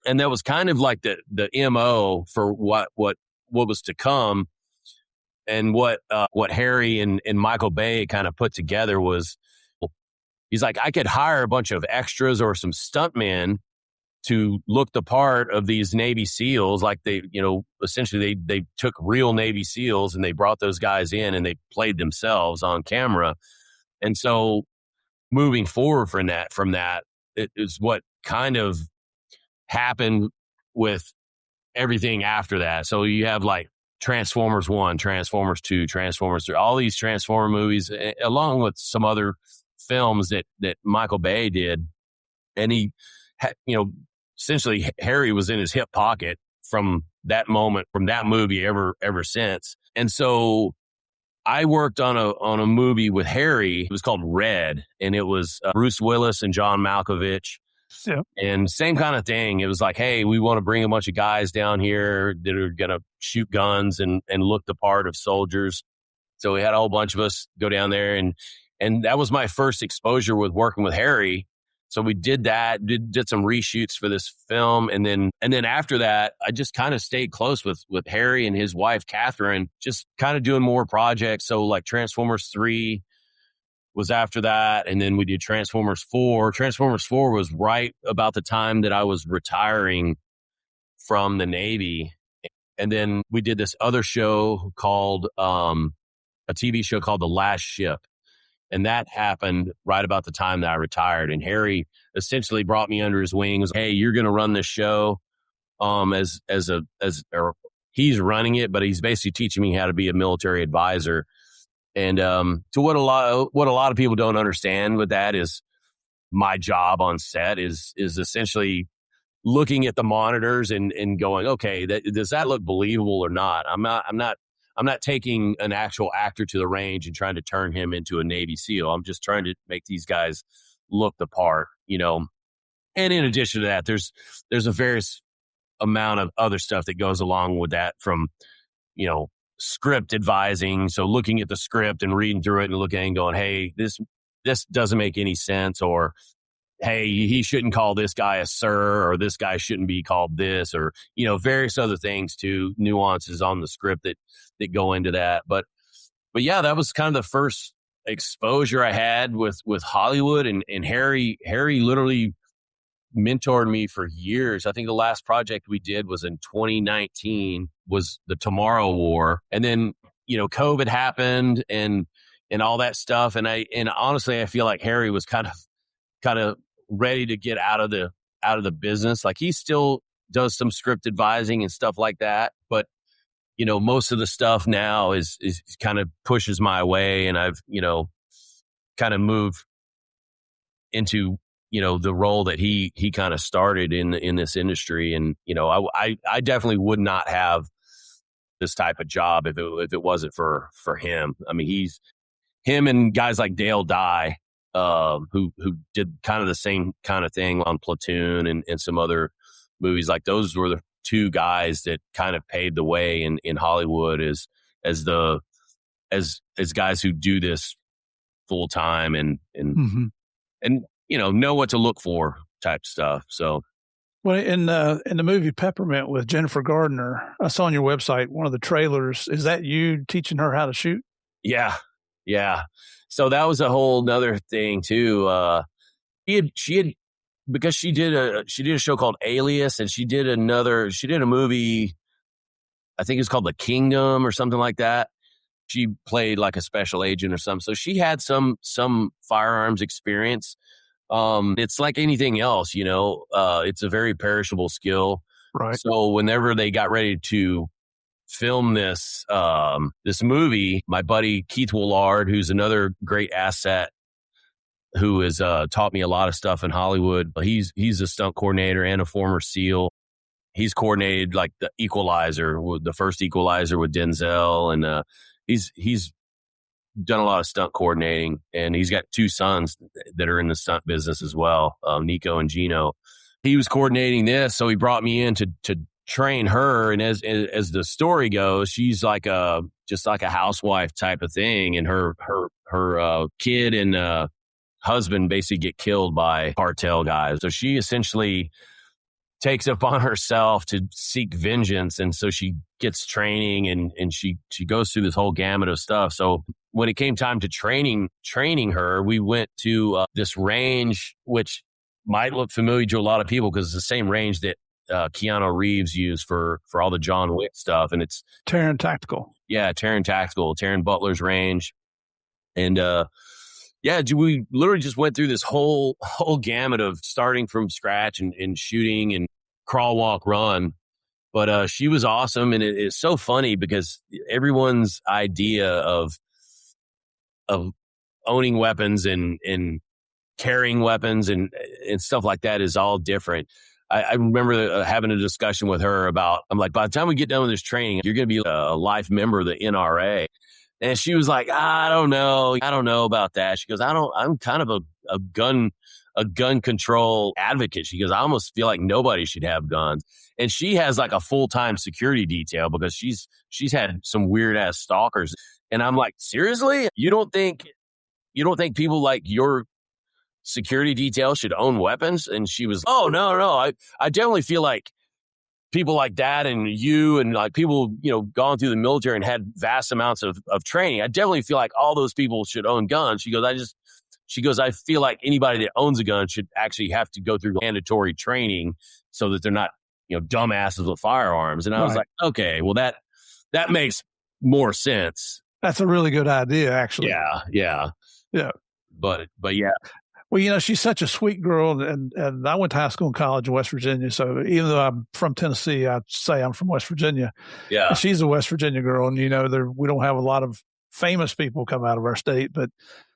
And that was kind of like the MO for what was to come. And what Harry and Michael Bay kind of put together was, he's like, I could hire a bunch of extras or some stuntmen to look the part of these Navy SEALs. Like essentially they took real Navy SEALs and they brought those guys in and they played themselves on camera. And so moving forward from that, it is what kind of happened with everything after that. So you have like Transformers 1, Transformers 2, Transformers 3, all these Transformer movies, along with some other films that Michael Bay did. And he essentially Harry was in his hip pocket from that moment, from that movie ever since. And so I worked on a movie with Harry. It was called Red, and it was Bruce Willis and John Malkovich. Yeah. And same kind of thing. It was like, hey, we want to bring a bunch of guys down here that are going to shoot guns and look the part of soldiers. So we had a whole bunch of us go down there, and that was my first exposure with working with Harry. So we did that, did some reshoots for this film. And then after that, I just kind of stayed close with Harry and his wife, Catherine, just kind of doing more projects. So like Transformers 3 was after that. And then we did Transformers 4. Transformers 4 was right about the time that I was retiring from the Navy. And then we did this other show called, a TV show called The Last Ship. And that happened right about the time that I retired. And Harry essentially brought me under his wing. Was, hey, you're going to run this show, or he's running it, but he's basically teaching me how to be a military advisor. And to what a lot of people don't understand with that is my job on set is essentially looking at the monitors and going, okay, does that look believable or not? I'm I'm not taking an actual actor to the range and trying to turn him into a Navy SEAL. I'm just trying to make these guys look the part, And in addition to that, there's a various amount of other stuff that goes along with that, from, script advising. So looking at the script and reading through it and looking and going, hey, this doesn't make any sense, or hey, he shouldn't call this guy a sir, or this guy shouldn't be called this, or, various other things too, nuances on the script that go into that. But yeah, that was kind of the first exposure I had with Hollywood, and Harry literally mentored me for years. I think the last project we did was in 2019, was the Tomorrow War. And then, COVID happened and all that stuff. And honestly, I feel like Harry was kind of ready to get out of the business. Like, he still does some script advising and stuff like that, but most of the stuff now is kind of pushes my way, and I've kind of moved into the role that he kind of started in this industry. And I definitely would not have this type of job if it wasn't for him. I mean, him and guys like Dale Dye, who did kind of the same kind of thing on Platoon and some other movies. Like, those were the two guys that kind of paved the way in Hollywood as guys who do this full time and Mm-hmm. and know what to look for type stuff. So, Well, in the movie Peppermint with Jennifer Gardner, I saw on your website one of the trailers. Is that you teaching her how to shoot? yeah. So that was a whole nother thing too. She had because she did a show called Alias, and she did a movie, I think it's called The Kingdom or something like that. She played like a special agent or something. So she had some firearms experience. It's like anything else, it's a very perishable skill. Right. So whenever they got ready to film this movie, my buddy Keith Willard, who's another great asset, who has taught me a lot of stuff in Hollywood. He's a stunt coordinator and a former SEAL. He's coordinated like the Equalizer, the first Equalizer with Denzel, and he's done a lot of stunt coordinating, and he's got two sons that are in the stunt business as well, Nico and Gino. He was coordinating this, so he brought me in to train her. And as the story goes, she's like just like a housewife type of thing, and her kid and husband basically get killed by cartel guys. So she essentially takes it upon herself to seek vengeance, and so she gets training and she goes through this whole gamut of stuff. So when it came time to training her, we went to this range, which might look familiar to a lot of people because it's the same range that Keanu Reeves used for all the John Wick stuff, and it's Terran Tactical. Yeah, Terran Tactical, Terran Butler's range, and we literally just went through this whole gamut of starting from scratch and shooting and crawl, walk, run. But she was awesome, and it's so funny because everyone's idea of owning weapons and carrying weapons and stuff like that is all different. I remember having a discussion with her about, I'm like, by the time we get done with this training, you're going to be a life member of the NRA. And she was like, I don't know about that. She goes, I'm kind of a gun control advocate. She goes, I almost feel like nobody should have guns. And she has like a full-time security detail because she's had some weird ass stalkers. And I'm like, seriously? You don't think people like your security detail should own weapons? And she was, oh, no. I definitely feel like people like that and you and like people, gone through the military and had vast amounts of training. I definitely feel like all those people should own guns. She goes, I feel like anybody that owns a gun should actually have to go through mandatory training so that they're not, dumbasses with firearms. And I was like, okay, well that makes more sense. That's a really good idea, actually. Yeah. But yeah. Well, she's such a sweet girl, and I went to high school and college in West Virginia. So even though I'm from Tennessee, I'd say I'm from West Virginia. Yeah. And she's a West Virginia girl, and we don't have a lot of famous people come out of our state, but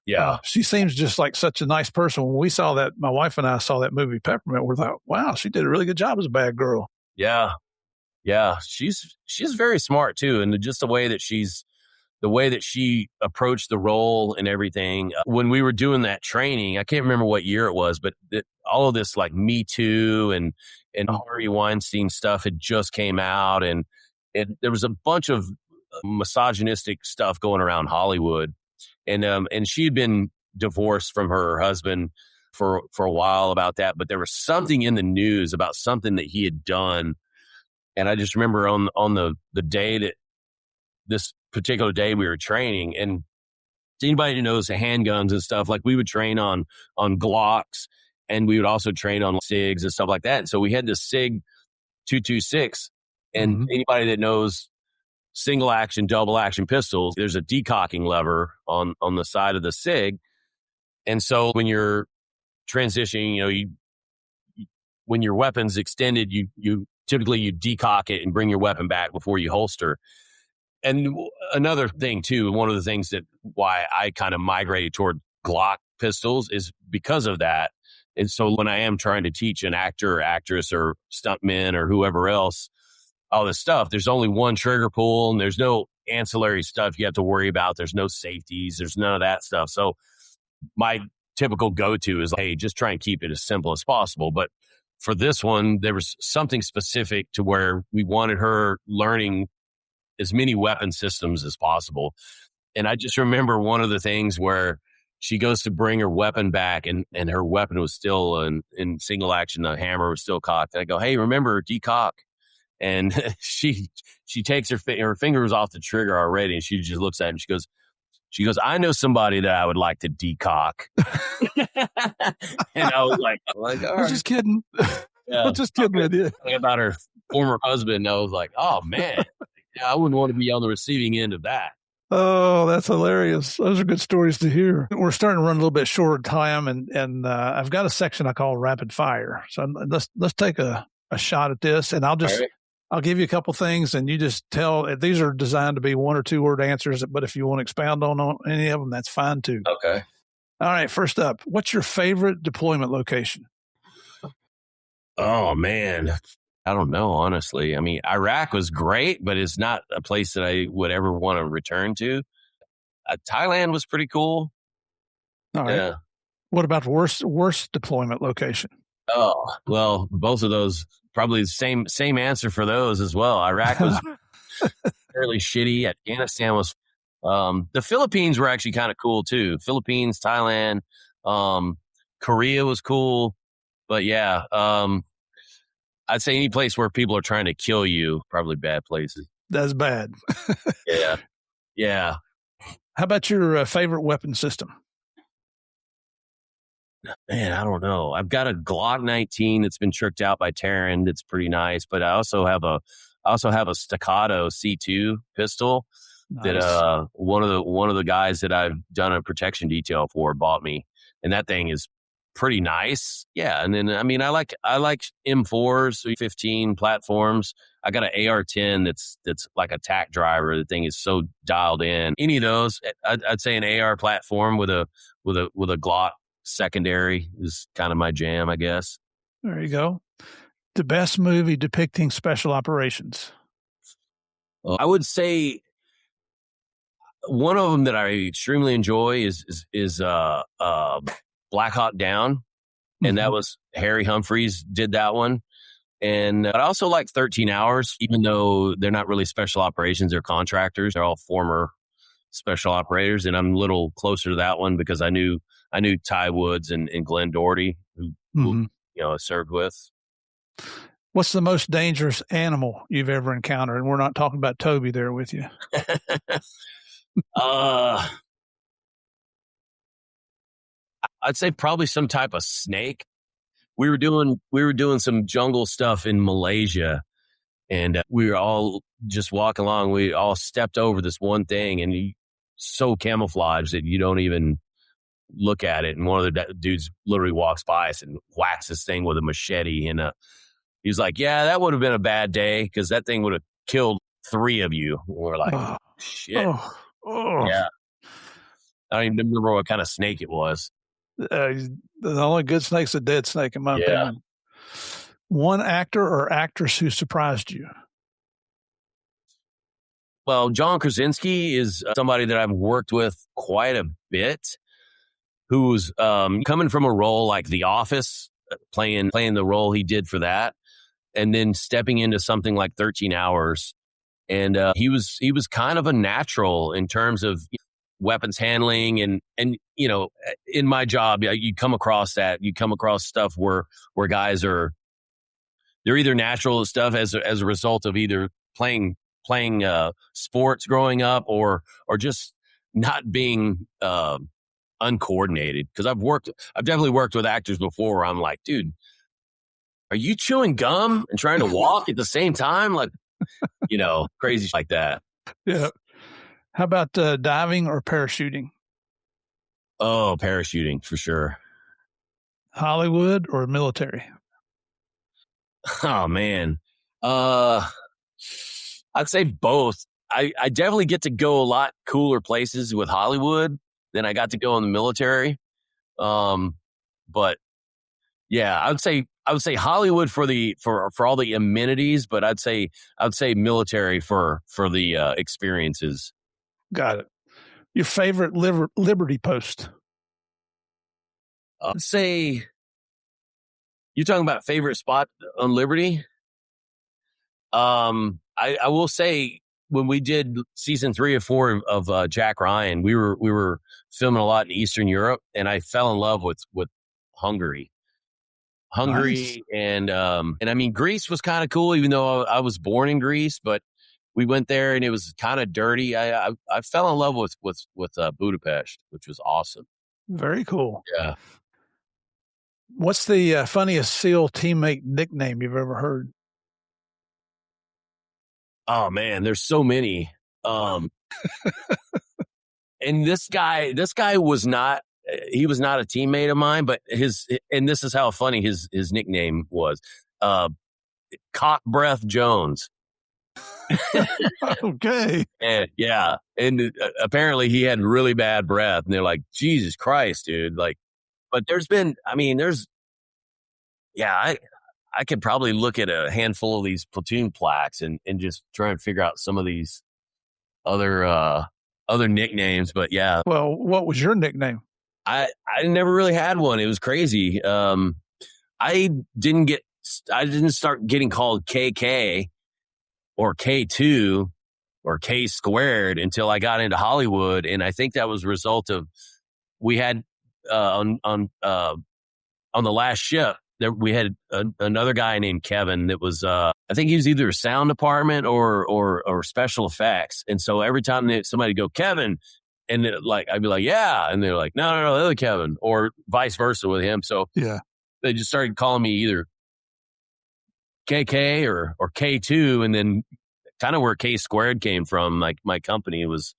yeah, she seems just like such a nice person. When we saw that, my wife and I saw that movie Peppermint, we thought, wow, she did a really good job as a bad girl. Yeah. Yeah, she's very smart too, and just the way that she approached the role and everything. When we were doing that training, I can't remember what year it was, but all of this like Me Too and Harvey Weinstein stuff had just came out, and there was a bunch of misogynistic stuff going around Hollywood, and she had been divorced from her husband for a while about that, but there was something in the news about something that he had done. And I just remember on the day that this particular day we were training, and anybody who knows the handguns and stuff, like we would train on Glocks, and we would also train on SIGs and stuff like that. And so we had this SIG 226, and anybody that knows single action, double action pistols, there's a decocking lever on the side of the SIG. And so when you're transitioning, when your weapon's extended, you typically you decock it and bring your weapon back before you holster. And another thing too, one of the things that why I kind of migrated toward Glock pistols is because of that. And so when I am trying to teach an actor or actress or stuntman or whoever else all this stuff, there's only one trigger pull and there's no ancillary stuff you have to worry about. There's no safeties. There's none of that stuff. So my typical go-to is, hey, just try and keep it as simple as possible. But for this one, there was something specific to where we wanted her learning as many weapon systems as possible. And I just remember one of the things where she goes to bring her weapon back and her weapon was still in single action. The hammer was still cocked. And I go, hey, remember, decock. And she takes her fingers off the trigger already. And she just looks at it and she goes, I know somebody that I would like to decock. And I was like, all right. I'm just kidding. Yeah. I'm just kidding with you. About her former husband. I was like, oh man, yeah, I wouldn't want to be on the receiving end of that. Oh, that's hilarious. Those are good stories to hear. We're starting to run a little bit short of time, and I've got a section I call rapid fire. So let's take a shot at this, and I'll give you a couple things, and you just tell. These are designed to be 1 or 2 word answers, but if you want to expound on any of them, that's fine too. Okay. All right. First up, what's your favorite deployment location? Oh man, I don't know, honestly. I mean, Iraq was great, but it's not a place that I would ever want to return to. Thailand was pretty cool. All right. Yeah. What about worst deployment location? Oh, well, both of those, probably the same answer for those as well. Iraq was fairly shitty. Afghanistan was, the Philippines were actually kind of cool too. Philippines, Thailand, Korea was cool. But yeah, I'd say any place where people are trying to kill you, probably bad places. That's bad. Yeah. Yeah. How about your favorite weapon system? Man, I don't know. I've got a Glock 19 that's been tricked out by Terran. That's pretty nice. But I also have a Staccato C2 pistol. Nice. That one of the guys that I've done a protection detail for bought me, and that thing is pretty nice. Yeah. And then, I mean, I like M4s, 15 platforms. I got an AR-10 that's like a tack driver. The thing is so dialed in. Any of those, I'd say an AR platform with a Glock secondary is kind of my jam, I guess. There you go. The best movie depicting special operations. I would say one of them that I extremely enjoy is Black Hawk Down, and that was Harry Humphreys did that one. And I also like 13 Hours, even though they're not really special operations, they're contractors. They're all former special operators, and I'm a little closer to that one because I knew Ty Woods and Glenn Doherty, who I served with. What's the most dangerous animal you've ever encountered? And we're not talking about Toby there with you. I'd say probably some type of snake. We were doing some jungle stuff in Malaysia, and we were all just walking along. We all stepped over this one thing, and so camouflaged that you don't even look at it. And one of the dudes literally walks by us and whacks this thing with a machete. And he's like, "Yeah, that would have been a bad day because that thing would have killed 3 of you." And we're like, "Shit, yeah." I don't even remember what kind of snake it was. The only good snake's a dead snake, in my opinion. One actor or actress who surprised you? Well, John Krasinski is somebody that I've worked with quite a bit, who's coming from a role like The Office, playing the role he did for that, and then stepping into something like 13 Hours. And he was kind of a natural in terms of weapons handling and in my job, you come across stuff where guys they're either natural at stuff as a result of either playing sports growing up or just not being uncoordinated. Because I've definitely worked with actors before where I'm like, dude, are you chewing gum and trying to walk at the same time? Like, crazy like that. Yeah. How about diving or parachuting? Oh, parachuting for sure. Hollywood or military? Oh man. I'd say both. I definitely get to go a lot cooler places with Hollywood than I got to go in the military. But yeah, I would say Hollywood for all the amenities, but I'd say military for the experiences. Got it. Your favorite Liberty post? I'd say you're talking about favorite spot on Liberty. I will say when we did season 3 or 4 of Jack Ryan, we were filming a lot in Eastern Europe, and I fell in love with Hungary. Nice. And I mean Greece was kind of cool, even though I was born in Greece, but we went there and it was kind of dirty. I fell in love with Budapest, which was awesome. Very cool. Yeah. What's the funniest SEAL teammate nickname you've ever heard? Oh man, there's so many. And this guy was not he was not a teammate of mine, but and this is how funny his nickname was. Cock Breath Jones. Okay. And yeah, and apparently he had really bad breath, and they're like, Jesus Christ, dude. Like, but I could probably look at a handful of these platoon plaques and just try and figure out some of these other nicknames. But yeah. Well, what was your nickname? I never really had one. It was crazy. I didn't start getting called KK or K2 or K squared until I got into Hollywood. And I think that was a result of, we had, on the last ship, we had another guy named Kevin that was, I think he was either sound department or special effects. And so every time somebody go, Kevin, and I'd be like, yeah. And they're like, no, the other Kevin, or vice versa with him. So yeah, they just started calling me either KK or K2. And then kind of where K squared came from, like my company was,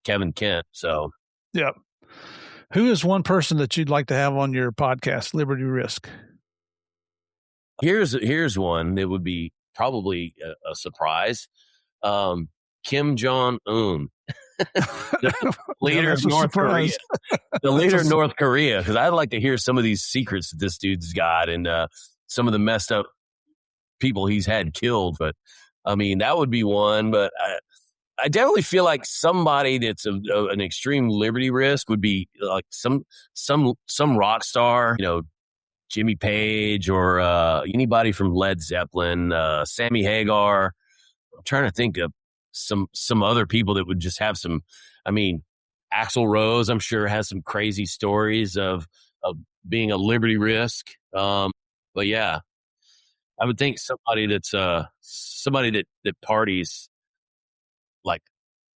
Kevin Kent. So, yeah. Who is one person that you'd like to have on your podcast, Liberty Risk? Here's one that would be probably a surprise. Kim Jong-un, the leader of North Korea. The leader of North Korea, because I'd like to hear some of these secrets that this dude's got and some of the messed up people he's had killed. But I mean, that would be one. But I definitely feel like somebody that's an extreme liberty risk would be like some rock star, Jimmy Page or anybody from Led Zeppelin, Sammy Hagar. I'm trying to think of some other people that would just have some. I mean, Axl Rose, I'm sure, has some crazy stories of being a liberty risk. But yeah, I would think somebody that's somebody that parties like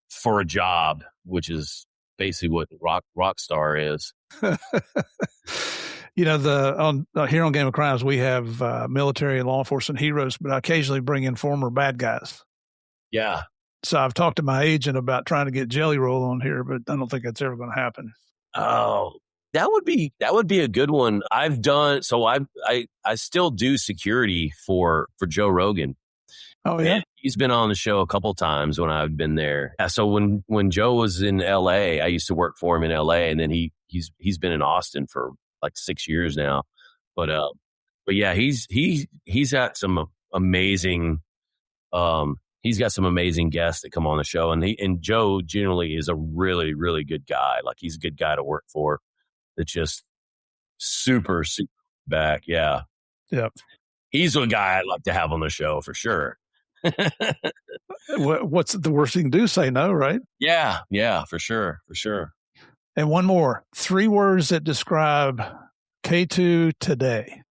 for a job, which is basically what rock star is. Here on Game of Crimes, we have military and law enforcement heroes, but I occasionally bring in former bad guys. Yeah. So I've talked to my agent about trying to get Jelly Roll on here, but I don't think that's ever going to happen. Oh, that would be a good one. I still do security for Joe Rogan. Oh yeah. And he's been on the show a couple of times when I've been there. So when Joe was in LA, I used to work for him in LA, and then he's been in Austin for like 6 years now. But yeah, he's got some amazing he's got some amazing guests that come on the show, and Joe generally is a really, really good guy. Like, he's a good guy to work for. That's just super, super back. Yeah. Yep. He's a guy I'd like to have on the show for sure. What's the worst you can do? Say no, right? Yeah. Yeah, for sure. For sure. And one more, 3 words that describe K2 today.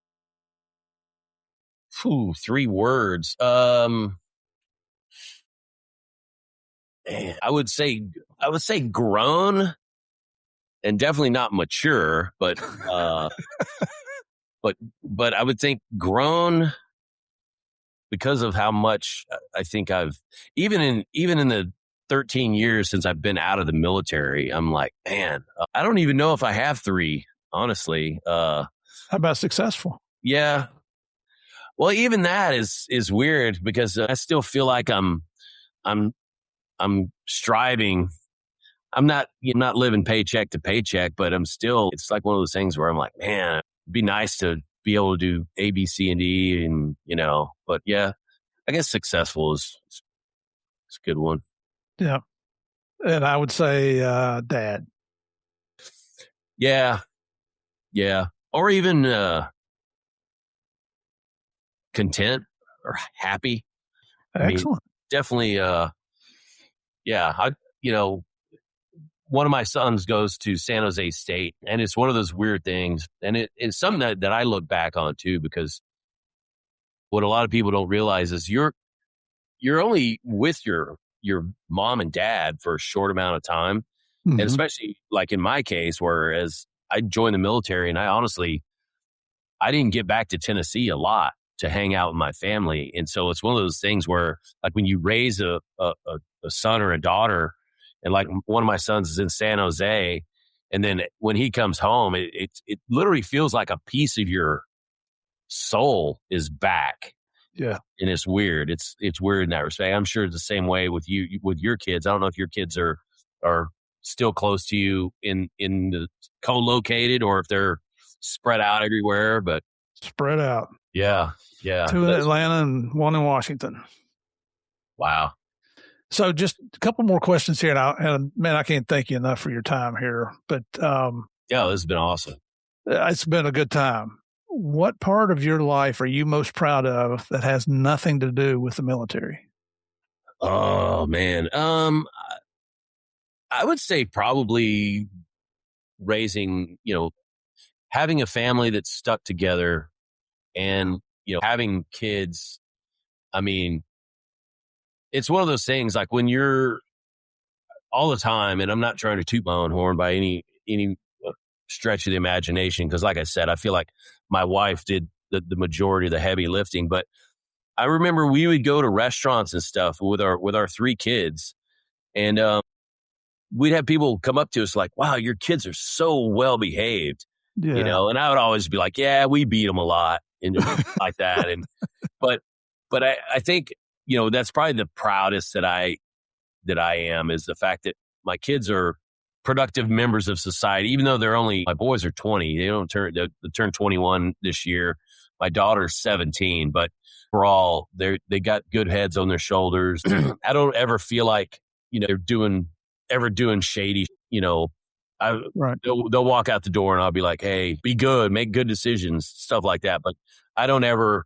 3 words. I would say grown, and definitely not mature, but but I would think grown because of how much I think I've even in the 13 years since I've been out of the military, I'm like, man, I don't even know if I have 3, honestly. How about successful? Yeah. Well, even that is weird because I still feel like I'm striving. I'm not living paycheck to paycheck, but it's like one of those things where I'm like, man, it'd be nice to be able to do A, B, C, and D, and but yeah, I guess successful is a good one. Yeah. And I would say dad. Yeah. Yeah. Or even content or happy. Excellent. I mean, definitely, yeah. One of my sons goes to San Jose State, and it's one of those weird things. And it's something that I look back on too, because what a lot of people don't realize is you're only with your mom and dad for a short amount of time. Mm-hmm. And especially like in my case, whereas I joined the military and I didn't get back to Tennessee a lot to hang out with my family. And so it's one of those things where, like, when you raise a son or a daughter, and like one of my sons is in San Jose, and then when he comes home, it literally feels like a piece of your soul is back. Yeah. And it's weird. It's weird in that respect. I'm sure it's the same way with you, with your kids. I don't know if your kids are still close to you in the co-located, or if they're spread out everywhere, but spread out. Yeah. Yeah. 2 in Atlanta and 1 in Washington. Wow. So just a couple more questions here. And man, I can't thank you enough for your time here, but yeah, this has been awesome. It's been a good time. What part of your life are you most proud of that has nothing to do with the military? Oh man. I would say probably raising, having a family that's stuck together, and, having kids. I mean, it's one of those things, like, when you're all the time, and I'm not trying to toot my own horn by any stretch of the imagination, because like I said, I feel like my wife did the majority of the heavy lifting. But I remember we would go to restaurants and stuff with our 3 kids, and we'd have people come up to us like, wow, your kids are so well behaved. Yeah. And I would always be like, yeah, we beat them a lot and like that. And but I think, that's probably the proudest that I am, is the fact that my kids are productive members of society, even though my boys are 20. They turn 21 this year. My daughter's 17, but they got good heads on their shoulders. I don't ever feel like, they're doing shady, Right. They'll walk out the door and I'll be like, hey, be good, make good decisions, stuff like that. But I don't ever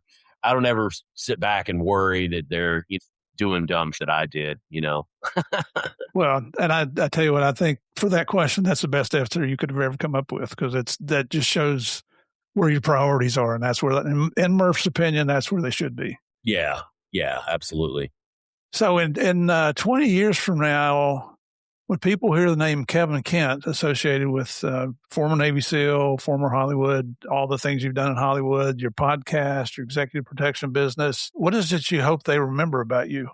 sit back and worry that they're doing dumb shit I did, Well, and I tell you what, I think for that question, that's the best answer you could have ever come up with, because that just shows where your priorities are. And that's where, in Murph's opinion, that's where they should be. Yeah. Yeah, absolutely. So in 20 years from now, when people hear the name Kevin Kent associated with former Navy SEAL, former Hollywood, all the things you've done in Hollywood, your podcast, your executive protection business, what is it you hope they remember about you?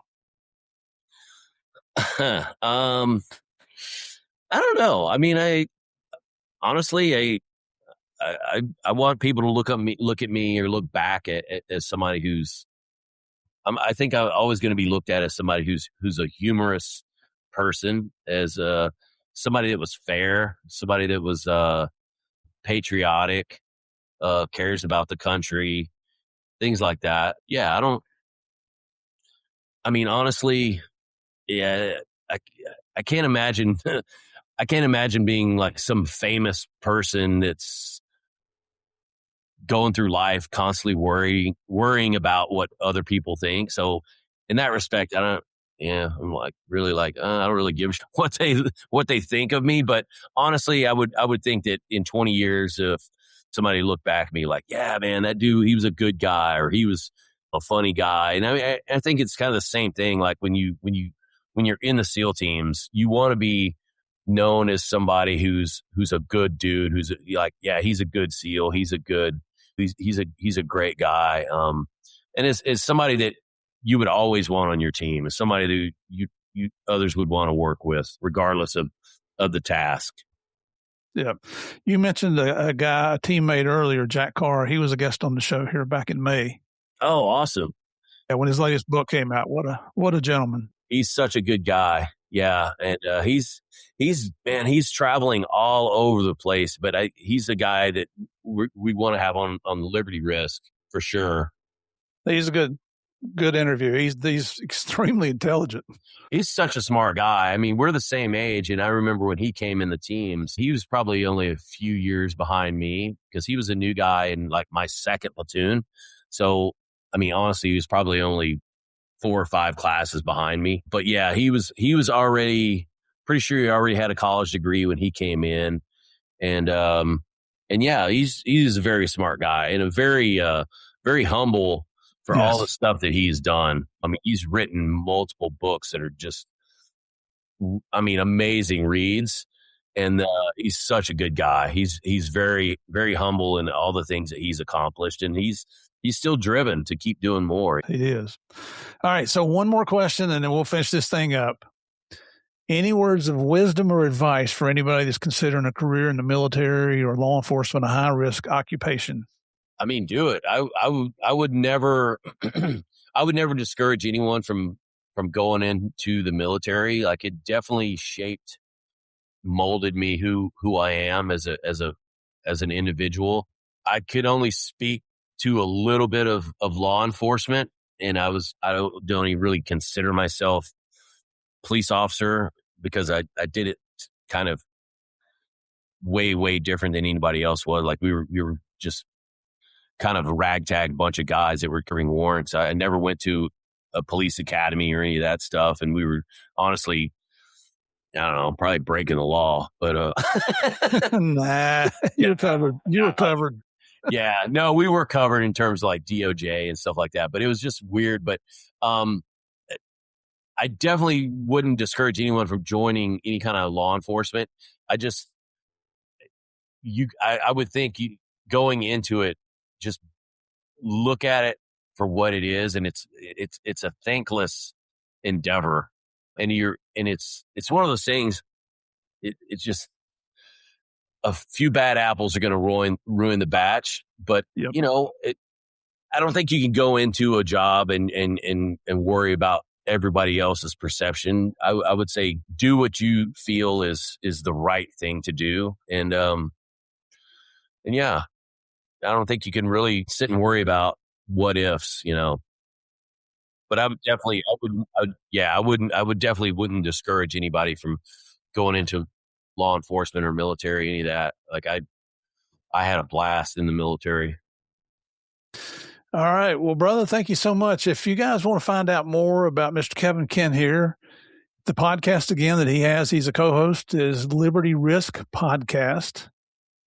I don't know. I mean, I want people to look at me or look back as somebody who's, I think I'm always going to be looked at as somebody who's a humorous person, as somebody that was fair, somebody that was patriotic, cares about the country, things like that. Yeah, I mean, honestly, yeah, I, I can't imagine. I can't imagine being like some famous person that's going through life constantly worrying about what other people think. So in that respect, I don't. Yeah, I'm like really like I don't really give a shit what they think of me. But honestly, I would think that in 20 years, if somebody looked back at me like, yeah, man, that dude, he was a good guy or he was a funny guy. And I mean, I think it's kind of the same thing. Like when you're in the SEAL teams, you want to be known as somebody who's a good dude, who's like, yeah, he's a good SEAL, he's a great guy. And it's somebody that you would always want on your team. It's somebody that you others would want to work with, regardless of the task. Yeah. You mentioned a guy, a teammate earlier, Jack Carr. He was a guest on the show here back in May. Oh, awesome. Yeah, when his latest book came out. What a gentleman. He's such a good guy. Yeah. And he's traveling all over the place, but he's a guy that we want to have on Liberty Risk for sure. He's a good interview. He's extremely intelligent. He's such a smart guy. I mean, we're the same age, and I remember when he came in the teams, he was probably only a few years behind me because he was a new guy in like my second platoon. So, I mean, honestly, he was probably only 4 or 5 classes behind me. But yeah, he was already pretty sure he already had a college degree when he came in, and yeah, he's a very smart guy and a very humble for all the stuff that he's done. I mean, he's written multiple books that are just, I mean, amazing reads. And he's such a good guy. He's very, very humble in all the things that he's accomplished. And he's still driven to keep doing more. He is. All right. So one more question and then we'll finish this thing up. Any words of wisdom or advice for anybody that's considering a career in the military or law enforcement, a high risk occupation? I mean, do it. I would never, I would never discourage anyone from going into the military. Like it definitely molded me who I am as an individual. I could only speak to a little bit of law enforcement, and I don't even really consider myself police officer because I did it kind of way different than anybody else was. Like we were just kind of a ragtag bunch of guys that were carrying warrants. I never went to a police academy or any of that stuff. And we were honestly, I don't know, probably breaking the law, but, nah, you're covered. You're covered. Yeah, no, we were covered in terms of like DOJ and stuff like that, but it was just weird. But, I definitely wouldn't discourage anyone from joining any kind of law enforcement. I would think going into it, just look at it for what it is, and it's a thankless endeavor, and it's one of those things. It's just a few bad apples are going to ruin the batch, but Yep. I don't think you can go into a job and worry about everybody else's perception. I would say do what you feel is the right thing to do, and yeah. I don't think you can really sit and worry about what ifs, But I would definitely, I would definitely wouldn't discourage anybody from going into law enforcement or military, any of that. Like I had a blast in the military. All right. Well, brother, thank you so much. If you guys want to find out more about Mr. Kevin Kent here, the podcast again that he's a co-host is Liberty Risk Podcast.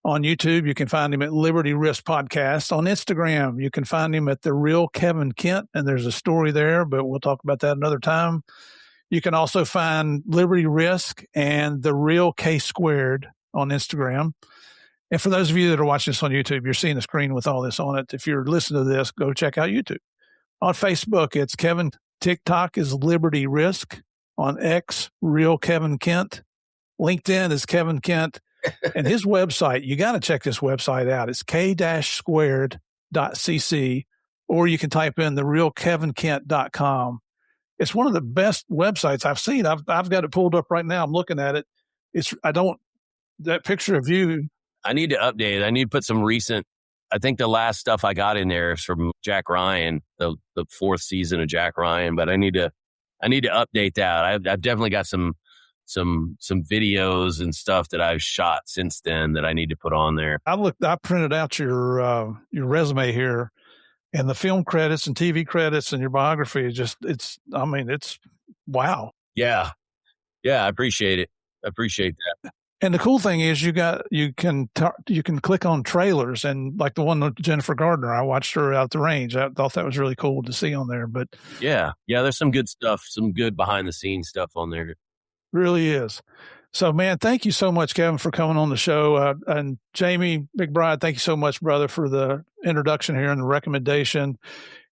On YouTube, you can find him at Liberty Risk Podcast. On Instagram, you can find him at The Real Kevin Kent, and there's a story there, but we'll talk about that another time. You can also find Liberty Risk and The Real K Squared on Instagram. And for those of you that are watching this on YouTube, you're seeing the screen with all this on it. If you're listening to this, go check out YouTube. On Facebook, it's Kevin. TikTok is Liberty Risk. On X, Real Kevin Kent. LinkedIn is Kevin Kent. And his website, you got to check this website out. It's k-squared.cc, or you can type in therealkevinkent.com. It's one of the best websites I've seen. I've got it pulled up right now. I'm looking at it. That picture of you. I need to update it. I need to put some recent, I think the last stuff I got in there is from Jack Ryan, the 4th season of Jack Ryan, but I need to I need to update that. I've definitely got some videos and stuff that I've shot since then that I need to put on there. I printed out your resume here, and the film credits and TV credits and your biography is just, it's wow. Yeah. I appreciate it. I appreciate that. And the cool thing is you can click on trailers, and like the one with Jennifer Gardner, I watched her out the range. I thought that was really cool to see on there. But yeah, there's some good stuff, some good behind the scenes stuff on there. Really is. So, man, thank you so much, Kevin, for coming on the show. And Jamie McBride, thank you so much, brother, for the introduction here and the recommendation.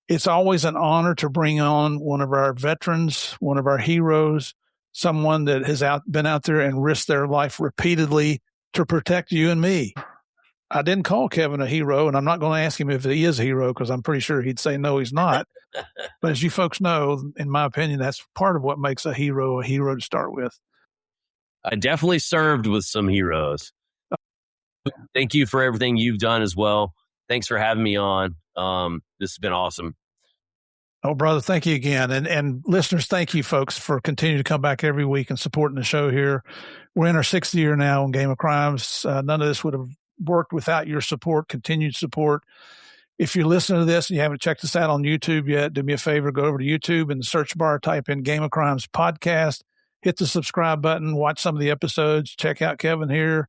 It's always an honor to bring on one of our veterans, one of our heroes, someone that has been out there and risked their life repeatedly to protect you and me. I didn't call Kevin a hero, and I'm not going to ask him if he is a hero because I'm pretty sure he'd say no, he's not. But as you folks know, in my opinion, that's part of what makes a hero to start with. I definitely served with some heroes. Thank you for everything you've done as well. Thanks for having me on. This has been awesome. Oh, brother, thank you again. And listeners, thank you, folks, for continuing to come back every week and supporting the show here. We're in our 6th year now on Game of Crimes. None of this would have worked without your support, continued support. If you're listening to this and you haven't checked us out on YouTube yet, do me a favor, go over to YouTube in the search bar, type in Game of Crimes Podcast, hit the subscribe button, watch some of the episodes, check out Kevin here.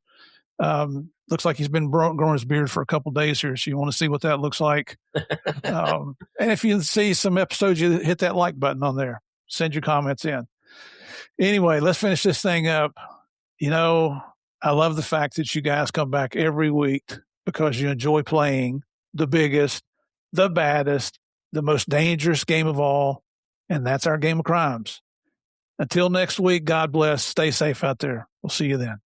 Looks like he's been growing his beard for a couple of days here, so you want to see what that looks like. And if you see some episodes, you hit that like button on there. Send your comments in. Anyway, let's finish this thing up. You know, I love the fact that you guys come back every week because you enjoy playing the biggest, the baddest, the most dangerous game of all, and that's our Game of Crimes. Until next week, God bless. Stay safe out there. We'll see you then.